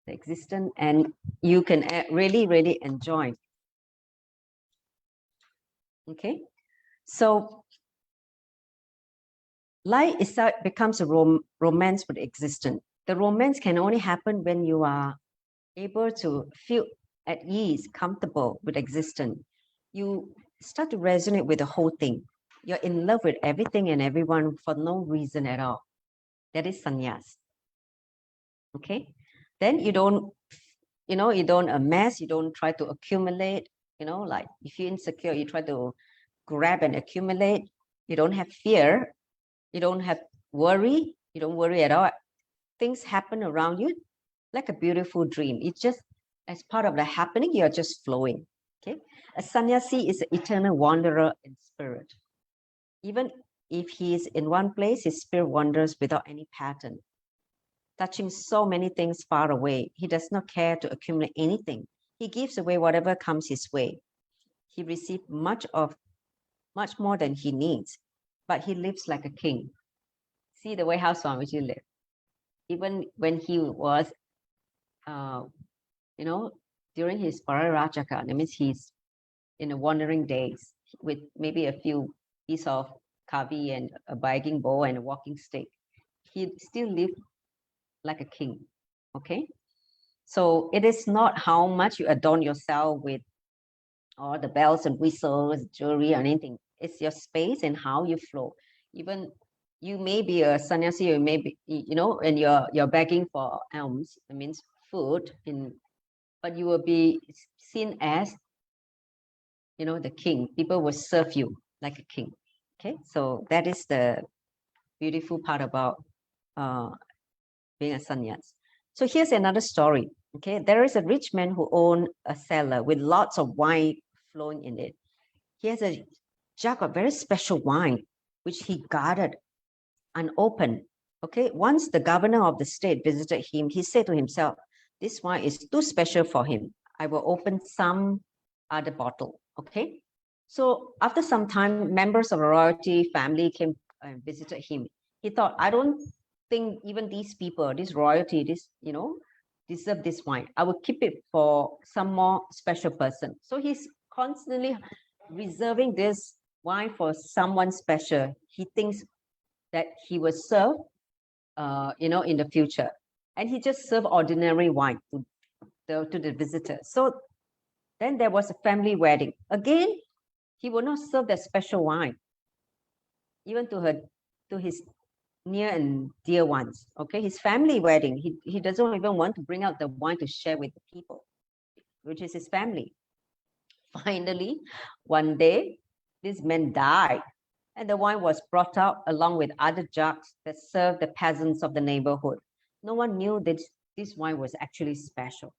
S1: the existence, and you can really, really enjoy. Okay, so life itself becomes a romance with existence. The romance can only happen when you are able to feel at ease, comfortable with existence. You start to resonate with the whole thing. You're in love with everything and everyone for no reason at all. That is sannyas. Okay, then you don't amass, you don't try to accumulate. Like if you're insecure, you try to grab and accumulate. You don't have fear, you don't have worry, you don't worry at all. Things happen around you like a beautiful dream. It's just as part of the happening, you're just flowing. Okay, a sannyasi is an eternal wanderer in spirit. Even if he is in one place, his spirit wanders without any pattern, touching so many things far away. He does not care to accumulate anything. He gives away whatever comes his way. He receives much more than he needs, but he lives like a king. See the way how Swamiji lived. Even when he was, uh, during his Pararajaka, that means he's in a wandering days with maybe a few piece of kavi and a begging bowl and a walking stick. He still lived like a king. Okay, so it is not how much you adorn yourself with all the bells and whistles, jewelry, or anything. It's your space and how you flow. Even you may be a sannyasi, you may be, and you're begging for alms, it means food, but you will be seen as, the king. People will serve you like a king. Okay, so that is the beautiful part about being a sannyas. So here's another story. Okay, there is a rich man who owned a cellar with lots of wine flowing in it. He has a jug of very special wine, which he guarded unopened. Okay, once the governor of the state visited him, he said to himself, "This wine is too special for him. I will open some other bottle." Okay, so after some time, members of the royalty family came and visited him. He thought, "I don't think even these people, this royalty, deserve this wine. I will keep it for some more special person." So he's constantly reserving this wine for someone special. He thinks that he will serve, in the future, and he just served ordinary wine to the visitor. So then there was a family wedding. Again, he will not serve that special wine, even to his near and dear ones. Okay, his family wedding. He doesn't even want to bring out the wine to share with the people, which is his family. Finally, one day, this man died, and the wine was brought out along with other jugs that served the peasants of the neighborhood. No one knew that this wine was actually special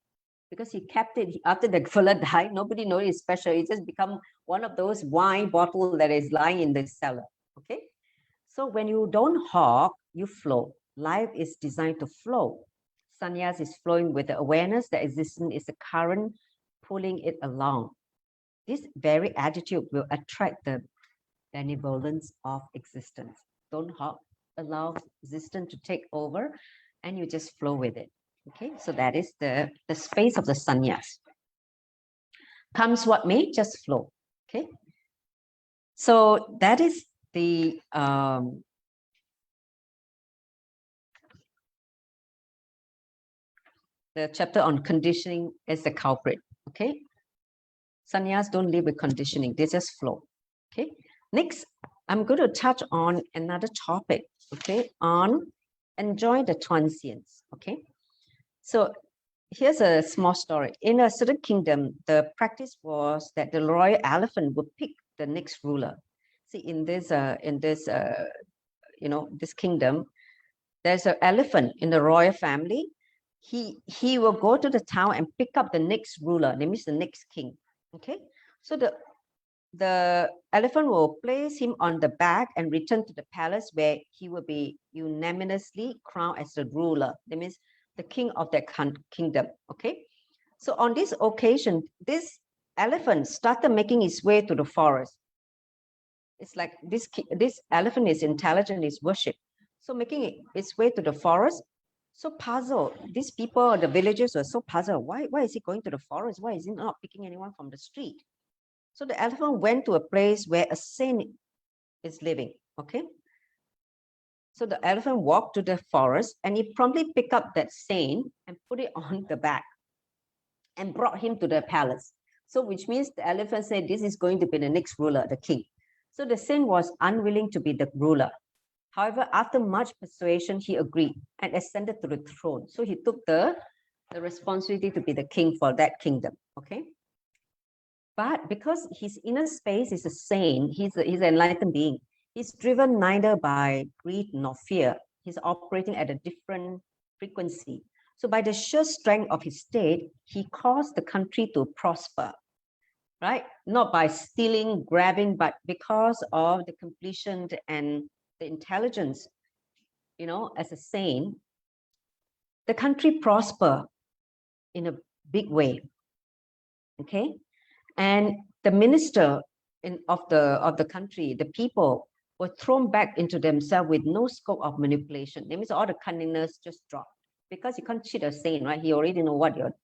S1: because he kept it after the fella died. Nobody knew it's special. It just become one of those wine bottles that is lying in the cellar. Okay, so when you don't hawk, you flow. Life is designed to flow. Sannyas is flowing with the awareness that existence is a current pulling it along. This very attitude will attract the benevolence of existence. Don't allow existence to take over, and you just flow with it. Okay, so that is the space of the sannyas. Comes what may, just flow. Okay, so that is the chapter on conditioning as the culprit. Okay, sannyas don't live with conditioning; they just flow. Okay, next I'm going to touch on another topic. Okay, on enjoy the transience. Okay, so here's a small story. In a certain kingdom, the practice was that the royal elephant would pick the next ruler. See, in this this kingdom, there's an elephant in the royal family. He will go to the town and pick up the next ruler. That means the next king. Okay, so the elephant will place him on the back and return to the palace where he will be unanimously crowned as the ruler. That means the king of that kingdom. Okay, so on this occasion, this elephant started making his way to the forest. It's like this elephant is intelligent, is worship. So making its way to the forest, so puzzled. These people, the villagers were so puzzled. Why is he going to the forest? Why is he not picking anyone from the street? So the elephant went to a place where a saint is living. Okay. So the elephant walked to the forest and he promptly picked up that saint and put it on the back and brought him to the palace. So which means the elephant said, this is going to be the next ruler, the king. So the saint was unwilling to be the ruler. However, after much persuasion, he agreed and ascended to the throne. So he took the responsibility to be the king for that kingdom. Okay. But because his inner space is a saint, he's an enlightened being. He's driven neither by greed nor fear. He's operating at a different frequency. So by the sheer strength of his state, he caused the country to prosper, right? Not by stealing, grabbing, but because of the completion and the intelligence, as a saint, the country prosper in a big way. Okay. And the minister of the country, the people were thrown back into themselves with no scope of manipulation. That means all the cunningness just dropped because you can't cheat a saint, right? He already know what you're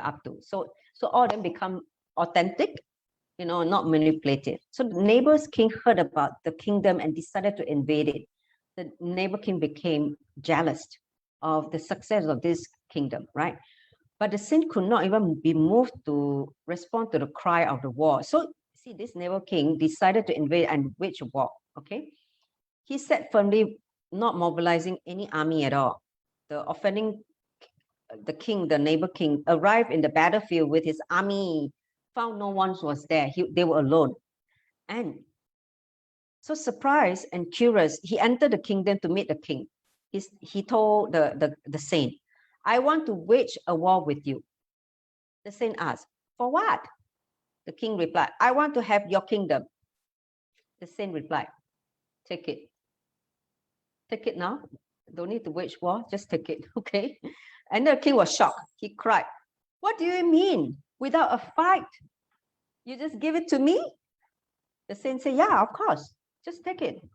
S1: up to. So all of them become authentic, not manipulative. So the neighbor's king heard about the kingdom and decided to invade it. The neighbor king became jealous of the success of this kingdom, right? But the saint could not even be moved to respond to the cry of the war. So see, this neighbor king decided to invade and wage a war. Okay, he said firmly, not mobilizing any army at all. The neighbor king, arrived in the battlefield with his army, found no one was there. They were alone. And so surprised and curious, he entered the kingdom to meet the king. He told the saint, I want to wage a war with you. The saint asked, for what? The king replied, I want to have your kingdom. The saint replied, take it. Take it now. Don't need to wage war, just take it, okay? And the king was shocked. He cried, what do you mean? Without a fight? You just give it to me? The saint said, yeah, of course. Just take it.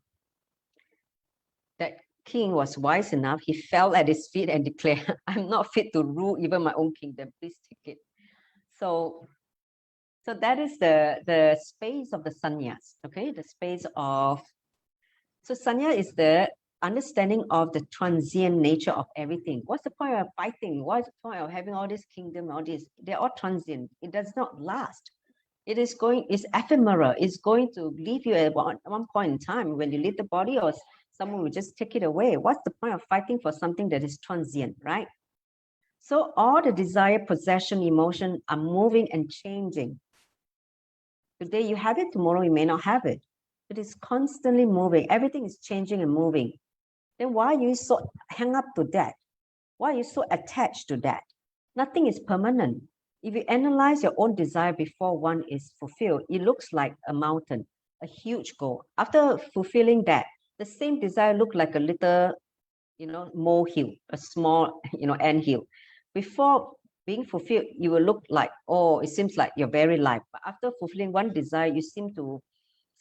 S1: That king was wise enough. He fell at his feet and declared, I'm not fit to rule even my own kingdom. Please take it. So that is the space of the sannyas, okay? The space of, so sanya is the understanding of the transient nature of everything. What's the point of fighting? What's the point of having all this kingdom, all this? They're all transient. It does not last. It's ephemeral. It's going to leave you at one point in time when you leave the body, or someone will just take it away. What's the point of fighting for something that is transient, right? So all the desire, possession, emotion are moving and changing. Today you have it, tomorrow you may not have it. It is constantly moving. Everything is changing and moving. Then why are you so hung up to that? Why are you so attached to that? Nothing is permanent. If you analyze your own desire before one is fulfilled, it looks like a mountain, a huge goal. After fulfilling that, the same desire looks like a little, molehill, a small, anthill. Before being fulfilled, you will look like, oh, it seems like your very life. But after fulfilling one desire, you seem to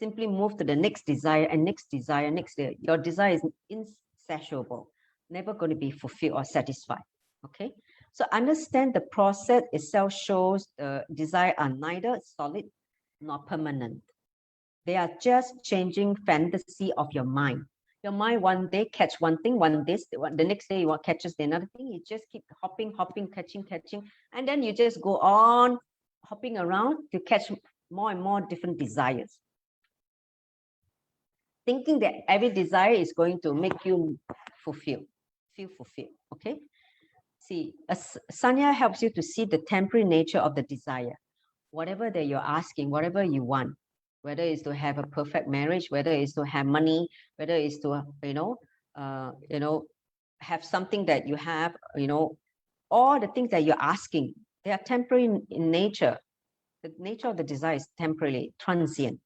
S1: simply move to the next desire and next desire, next desire. Your desire is insatiable, never going to be fulfilled or satisfied. Okay, so understand the process itself shows the desire are neither solid nor permanent. They are just changing fantasy of your mind. Your mind one day catch one thing, the next day you want catches the another thing. You just keep hopping, catching, and then you just go on hopping around to catch more and more different desires, thinking that every desire is going to make you feel fulfilled. Okay. See, Sanya helps you to see the temporary nature of the desire. Whatever that you're asking, whatever you want, whether it's to have a perfect marriage, whether it's to have money, whether it's to, have something that you have, all the things that you're asking, they are temporary in nature. The nature of the desire is temporarily transient.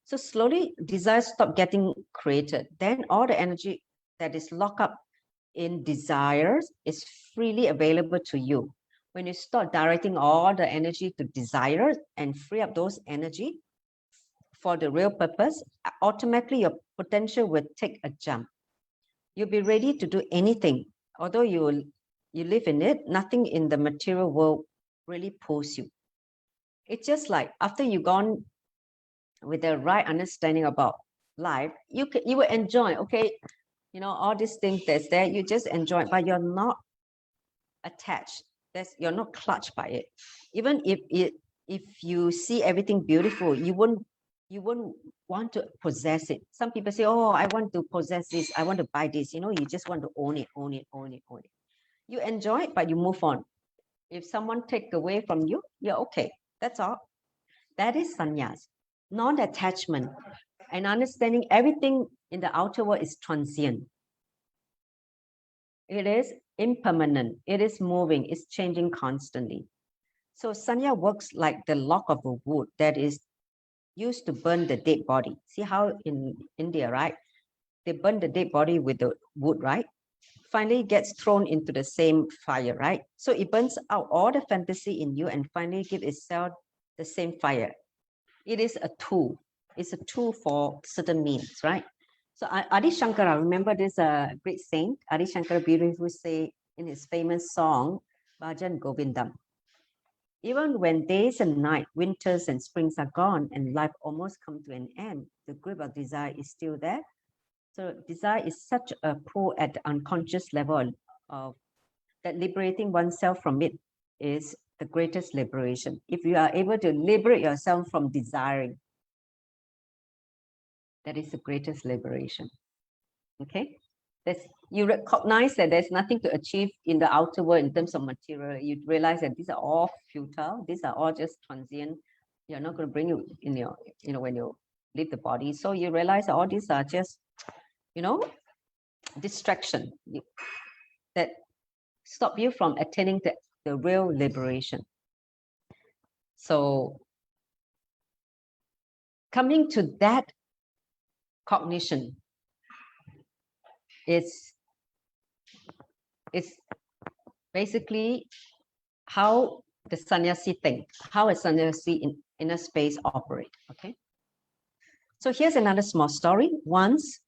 S1: So slowly desires stop getting created. Then all the energy that is locked up in desires is freely available to you. When you start directing all the energy to desires and free up those energy for the real purpose, automatically your potential will take a jump. You'll be ready to do anything. Although you live in it, nothing in the material world really pulls you. It's just like after you've gone with the right understanding about life, you will enjoy, okay, all these things that's there, you just enjoy it, but you're not attached. You're not clutched by it. Even if you see everything beautiful, you won't want to possess it. Some people say, oh, I want to possess this, I want to buy this, you just want to own it, own it, own it, own it. You enjoy it, but you move on. If someone take away from you, you're okay. That's all. That is sannyas, non-attachment, and understanding everything in the outer world is transient. It is impermanent. It is moving. It's changing constantly. So sanya works like the log of a wood that is used to burn the dead body. See how in India, right? They burn the dead body with the wood, right? Finally gets thrown into the same fire, right? So it burns out all the fantasy in you and finally gives itself the same fire. It is a tool. It's a tool for certain means, right? So Adi Shankara, remember this great saint, Adi Shankara beautifully say in his famous song, Bhajan Govindam. Even when days and night, winters and springs are gone and life almost come to an end, the grip of desire is still there. So desire is such a pull at the unconscious level of that liberating oneself from it is the greatest liberation. If you are able to liberate yourself from desiring, that is the greatest liberation. Okay? You recognize that there's nothing to achieve in the outer world in terms of material. You realize that these are all futile. These are all just transient. You're not going to bring you in your, when you leave the body. So you realize that all these are just, distraction that stop you from attaining the real liberation. So coming to that cognition is basically how the sannyasi think, how a sannyasi in inner space operate. Okay. So here's another small story. Once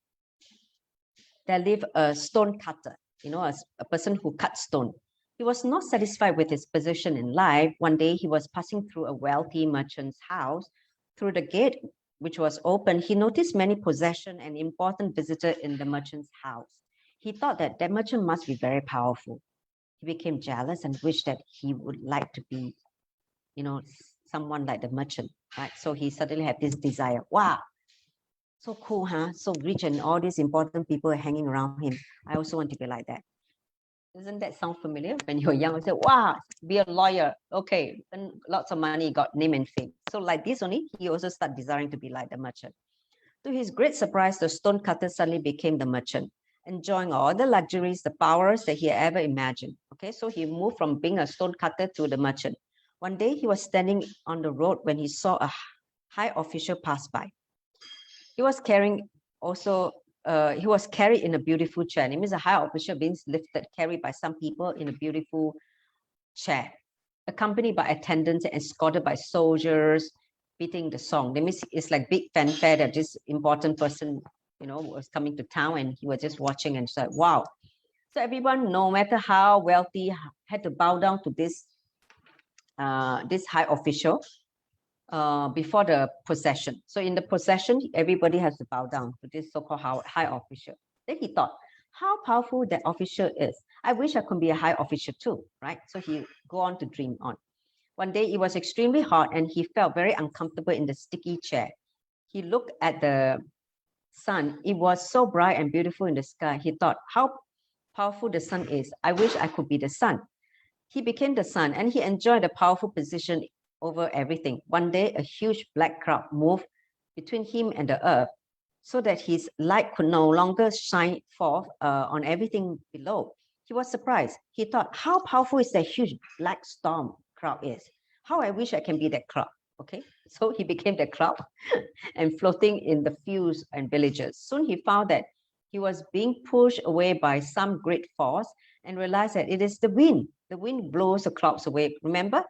S1: there lived a stone cutter, a person who cut stone. He was not satisfied with his position in life. One day he was passing through a wealthy merchant's house. Through the gate, which was open, he noticed many possessions and important visitors in the merchant's house. He thought that merchant must be very powerful. He became jealous and wished that he would like to be, someone like the merchant, right? So he suddenly had this desire. Wow, so cool, huh? So rich and all these important people are hanging around him. I also want to be like that. Doesn't that sound familiar? When you're young, you say, wow, be a lawyer. Okay, and lots of money, got name and fame. So like this only, he also started desiring to be like the merchant. To his great surprise, the stonecutter suddenly became the merchant, enjoying all the luxuries, the powers that he ever imagined. Okay, so he moved from being a stonecutter to the merchant. One day he was standing on the road when he saw a high official pass by. He was carrying also, he was carried in a beautiful chair. It means a high official being lifted, carried by some people in a beautiful chair, accompanied by attendants and escorted by soldiers, beating the song. That means it's like big fanfare that this important person, was coming to town and he was just watching and said, wow. So everyone, no matter how wealthy, had to bow down to this high official before the procession. So in the procession, everybody has to bow down to this so-called high official. Then he thought, how powerful that official is. I wish I could be a high official too, right? So he go on to dream on. One day it was extremely hot and he felt very uncomfortable in the sticky chair. He looked at the sun. It was so bright and beautiful in the sky. He thought, how powerful the sun is. I wish I could be the sun. He became the sun and he enjoyed a powerful position over everything. One day, a huge black cloud moved between him and the earth so that his light could no longer shine forth on everything below. He was surprised. He thought, how powerful is that huge black storm cloud is? How I wish I can be that cloud. Okay, so he became the cloud and floating in the fields and villages. Soon he found that he was being pushed away by some great force and realized that it is the wind. The wind blows the clouds away, remember?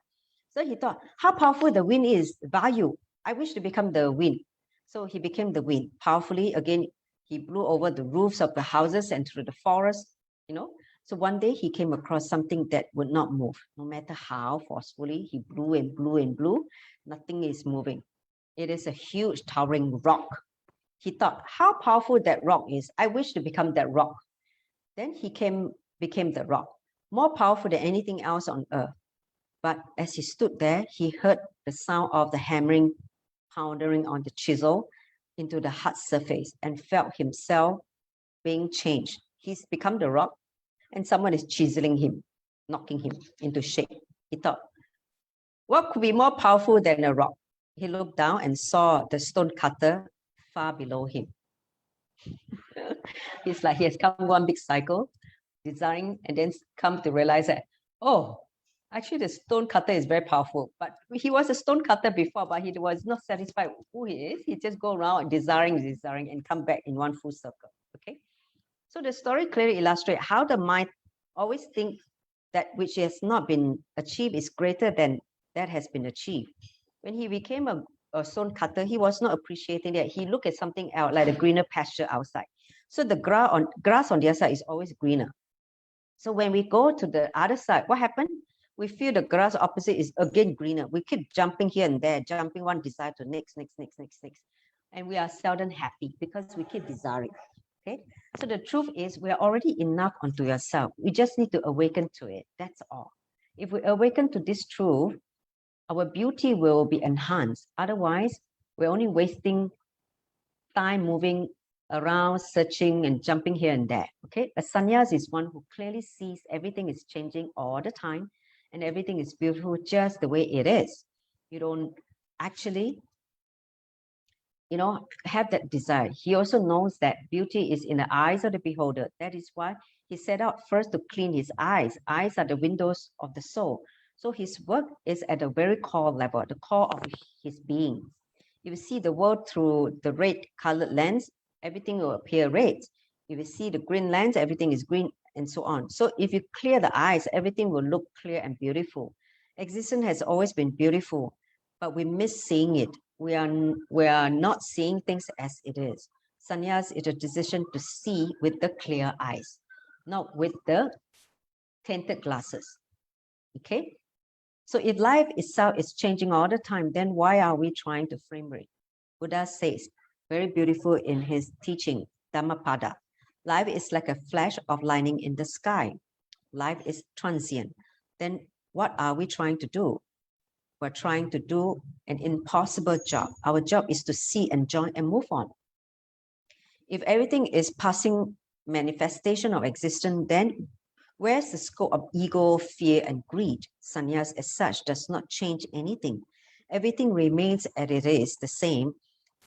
S1: So he thought, how powerful the wind is, Vayu. I wish to become the wind. So he became the wind. Powerfully, again, he blew over the roofs of the houses and through the forest, you know. So one day he came across something that would not move. No matter how forcefully he blew and blew and blew, nothing is moving. It is a huge towering rock. He thought, how powerful that rock is. I wish to become that rock. Then he became the rock, more powerful than anything else on earth. But as he stood there, he heard the sound of the hammering, pounding on the chisel into the hard surface and felt himself being changed. He's become the rock and someone is chiseling him, knocking him into shape. He thought, what could be more powerful than a rock? He looked down and saw the stone cutter far below him. He's like, he has come one big cycle, designing, and then come to realize that, oh, actually the stone cutter is very powerful. But he was a stone cutter before, but he was not satisfied with who he is. He just go around desiring, and come back in one full circle. Okay. So the story clearly illustrates how the mind always thinks that which has not been achieved is greater than that has been achieved. When he became a stone cutter, he was not appreciating that. He looked at something else, like a greener pasture outside. So the grass on the other side is always greener. So when we go to the other side, what happened? We feel the grass opposite is again greener. We keep jumping here and there, jumping one desire to next. And we are seldom happy because we keep desiring. Okay. So the truth is we are already enough unto yourself. We just need to awaken to it. That's all. If we awaken to this truth, our beauty will be enhanced. Otherwise, we're only wasting time moving around, searching and jumping here and there. Okay, a sannyas is one who clearly sees everything is changing all the time and everything is beautiful just the way it is. You don't actually, have that desire. He also knows that beauty is in the eyes of the beholder. That is why he set out first to clean his eyes. Eyes are the windows of the soul. So his work is at a very core level, the core of his being. If you see the world through the red colored lens, everything will appear red. If you see the green lens, everything is green, and so on. So if you clear the eyes, everything will look clear and beautiful. Existence has always been beautiful, but we miss seeing it. We are not seeing things as it is. Sannyas is a decision to see with the clear eyes, not with the tinted glasses. Okay? So if life itself is changing all the time, then why are we trying to frame it? Buddha says, very beautiful in his teaching, Dhammapada, life is like a flash of lightning in the sky. Life is transient. Then what are we trying to do? We're trying to do an impossible job. Our job is to see, enjoy, and move on. If everything is passing manifestation of existence, then where's the scope of ego, fear, and greed? Sannyas as such does not change anything. Everything remains as it is, the same,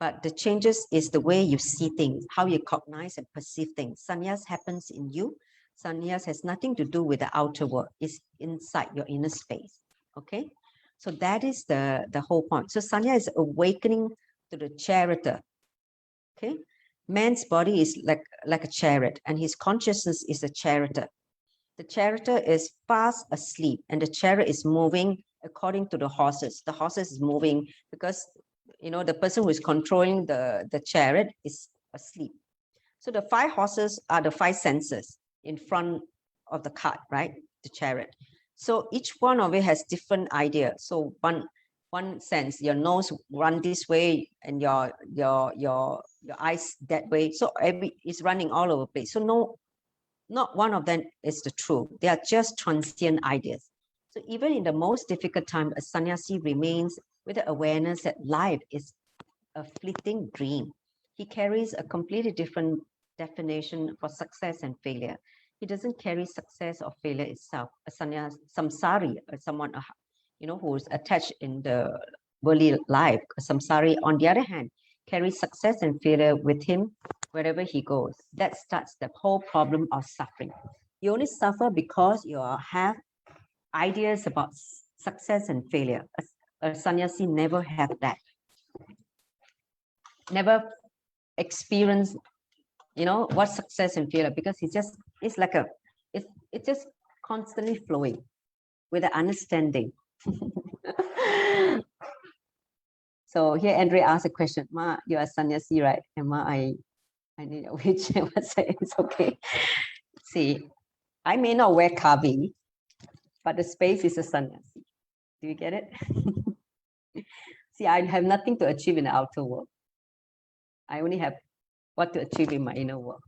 S1: but the changes is the way you see things, how you cognize and perceive things. Sannyas happens in you. Sannyas has nothing to do with the outer world. It's inside your inner space. Okay? So that is the whole point. So Sanya is awakening to the charioteer. Okay, man's body is like a chariot, and his consciousness is a charioteer. The charioteer is fast asleep, and the chariot is moving according to the horses. The horses is moving because the person who is controlling the chariot is asleep. So the 5 horses are the 5 senses in front of the cart, right? The chariot. So each one of it has different idea. So one sense, your nose run this way and your eyes that way. So is running all over the place. So not one of them is the truth. They are just transient ideas. So even in the most difficult time, a sannyasi remains with the awareness that life is a fleeting dream. He carries a completely different definition for success and failure. he doesn't carry success or failure itself. A sannyas, samsari, or someone who's attached in the worldly life. A samsari, on the other hand, carries success and failure with him wherever he goes. That starts the whole problem of suffering. You only suffer because you have ideas about success and failure. A sannyasi never have that. Never experience, what success and failure, because it's like it's just constantly flowing with the understanding. So here Andre asked a question, Ma, you are sannyasi, right? And Ma, I need a wheelchair. It's okay. See, I may not wear kavi, but the space is a sannyasi. Do you get it? See, I have nothing to achieve in the outer world. I only have what to achieve in my inner world.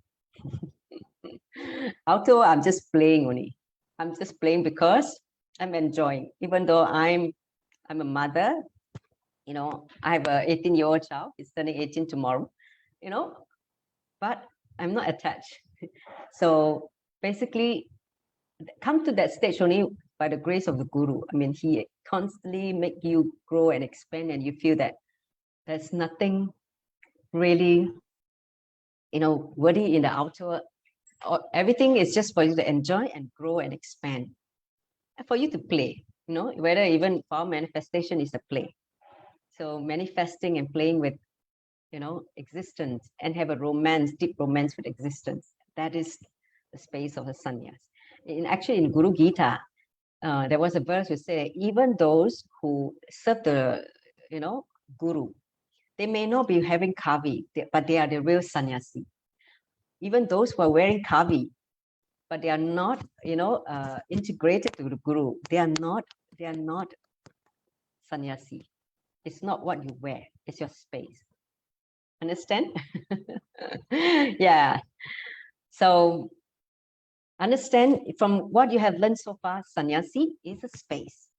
S1: Outer world, I'm just playing only. I'm just playing because I'm enjoying. Even though I'm a mother, I have a 18-year-old child. He's turning 18 tomorrow, but I'm not attached. So basically, come to that stage only by the grace of the Guru. I mean, he constantly make you grow and expand, and you feel that there's nothing really, worthy in the outer. Everything is just for you to enjoy and grow and expand, and for you to play. Whether even for manifestation is a play. So manifesting and playing with, existence, and have a deep romance with existence. That is the space of the sannyas. Actually, in Guru Gita, there was a verse which said, even those who serve the, Guru, they may not be having kavi, but they are the real sannyasi. Even those who are wearing kavi, but they are not, integrated to the Guru, they are not sannyasi. It's not what you wear, it's your space. Understand? Yeah. So understand from what you have learned so far, sannyasi is a space.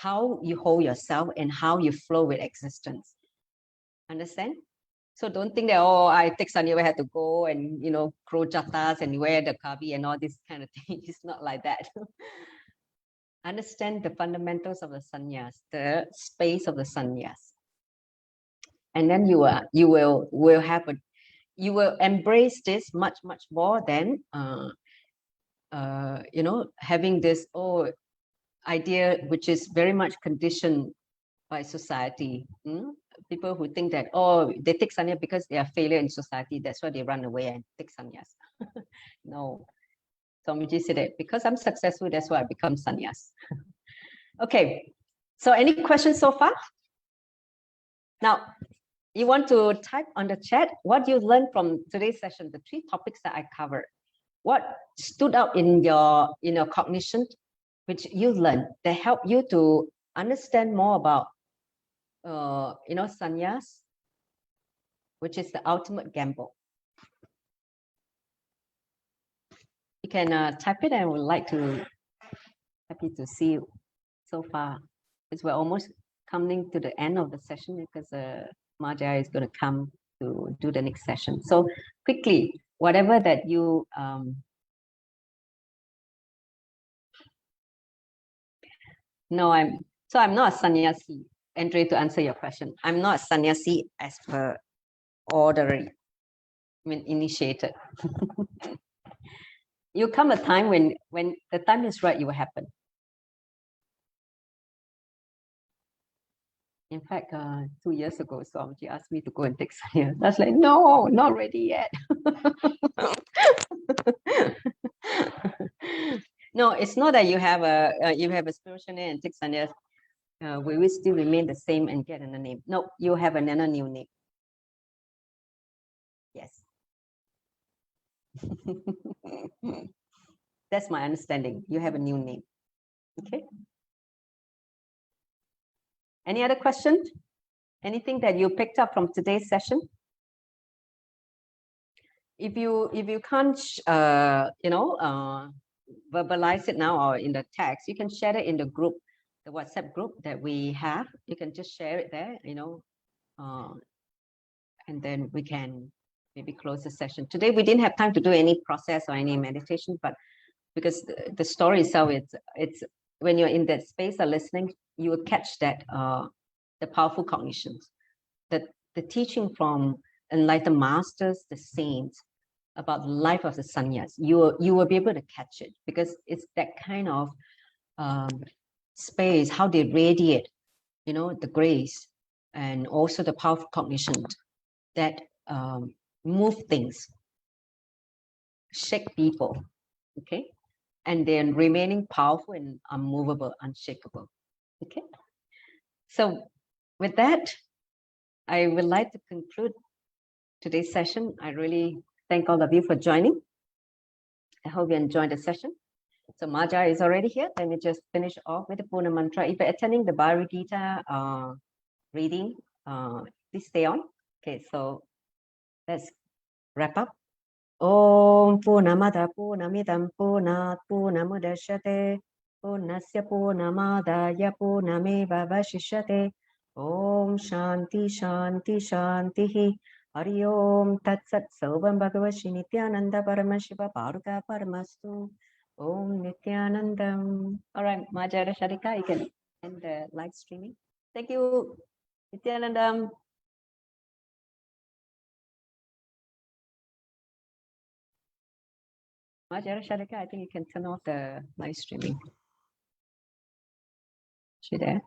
S1: How you hold yourself and how you flow with existence. Understand? So don't think that, I take sannyas, I have to go and, grow jatas and wear the kavi and all this kind of thing. It's not like that. Understand the fundamentals of the sannyas, the space of the sannyas. And then you will embrace this much more than having this idea which is very much conditioned by society. People who think that they take sannyas because they are failure in society, that's why they run away and take sannyas. No, Swamiji said that because I'm successful, that's why I become sannyas. Okay, so any questions so far? Now, you want to type on the chat what you learned from today's session, the 3 topics that I covered. What stood out in your cognition, which you learned, that help you to understand more about, sannyas, which is the ultimate gamble. You can type it, and I would like to happy to see you so far, because we're almost coming to the end of the session, because Marja is going to come to do the next session. So quickly, whatever that you no, I'm not a sannyasi, Andre, to answer your question. I'm not a sannyasi as per ordinary, initiated. You come a time when the time is right, it will happen. In fact, 2 years ago, Swamiji asked me to go and take sannyas. I was like, no, not ready yet. No, it's not that you have a spiritual name and take sannyas. We will still remain the same and get another name. No, you have another new name. Yes. That's my understanding. You have a new name. Okay. Any other questions? Anything that you picked up from today's session? If you can't, verbalize it now or in the text, you can share it in the group, the WhatsApp group that we have. You can just share it there, and then we can maybe close the session. Today we didn't have time to do any process or any meditation, but because the story itself, it's when you're in that space of listening, you will catch that the powerful cognitions, that the teaching from enlightened masters, the saints, about the life of the sannyas. You will be able to catch it because it's that kind of space, how they radiate, the grace and also the powerful cognition that move things, shake people, okay, and then remaining powerful and unmovable, unshakable, okay. So with that, I would like to conclude today's session. I really thank all of you for joining. I hope you enjoyed the session. So Maja is already here. Let me just finish off with the Purna mantra. If you're attending the Bhagavad Gita reading, please stay on. Okay, so let's wrap up. Om Purnamada Purnamidam Purnat Purnamudachyate Purnasya Purnamadaya Purnameva Vashishyate. Om Shanti Shanti Shanti Hari Om Tat Sat Sarvam Bhagavashi Nityananda Paramashiva Bharuta Paramastu. Om Nityanandam. All right, Majara Sharika, you can end the live streaming. Thank you, Nityanandam. Majara Sharika, I think you can turn off the live streaming. Is she there?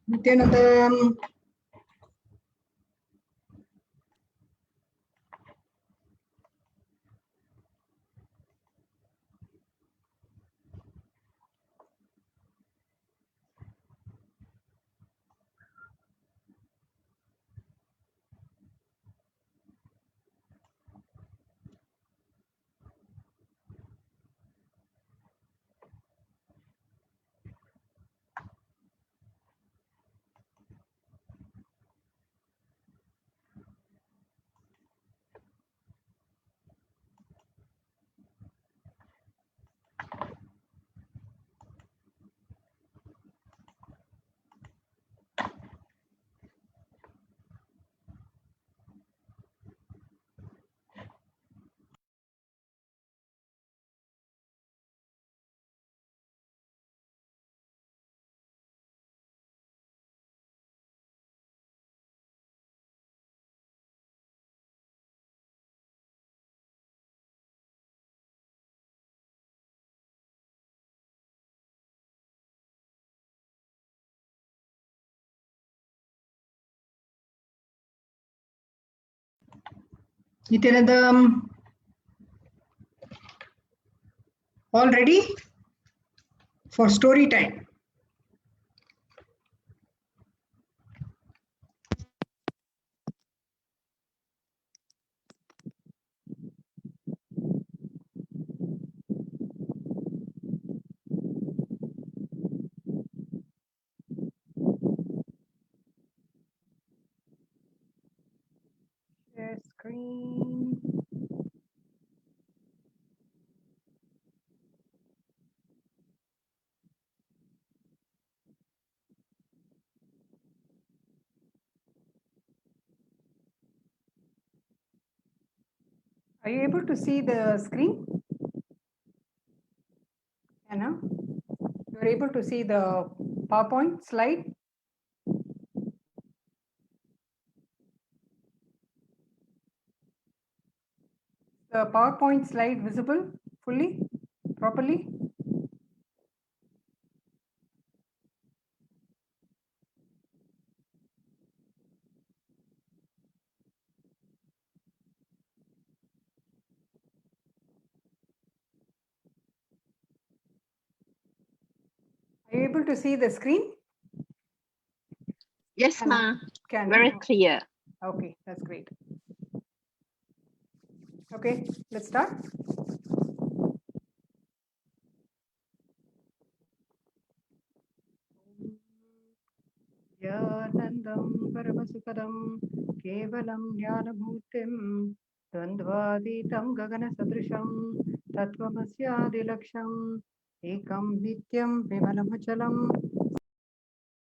S2: Nityanandam. Nityanandam. All ready for story time?
S1: Share screen.
S2: Are you able to see the screen? Anna? You're able to see the PowerPoint slide? The PowerPoint slide visible fully, properly? Are you able to see the screen?
S3: Yes,
S2: Can
S3: ma.
S2: Can
S3: Very clear.
S2: Okay, that's great. Okay, let's start. Jnanandam Paramasukadam Kevalam Jnanabhutim Dandvaditam Gagana Sadrisham Tattvamasya Dilaksham Ekam Nityam Vimalamachalam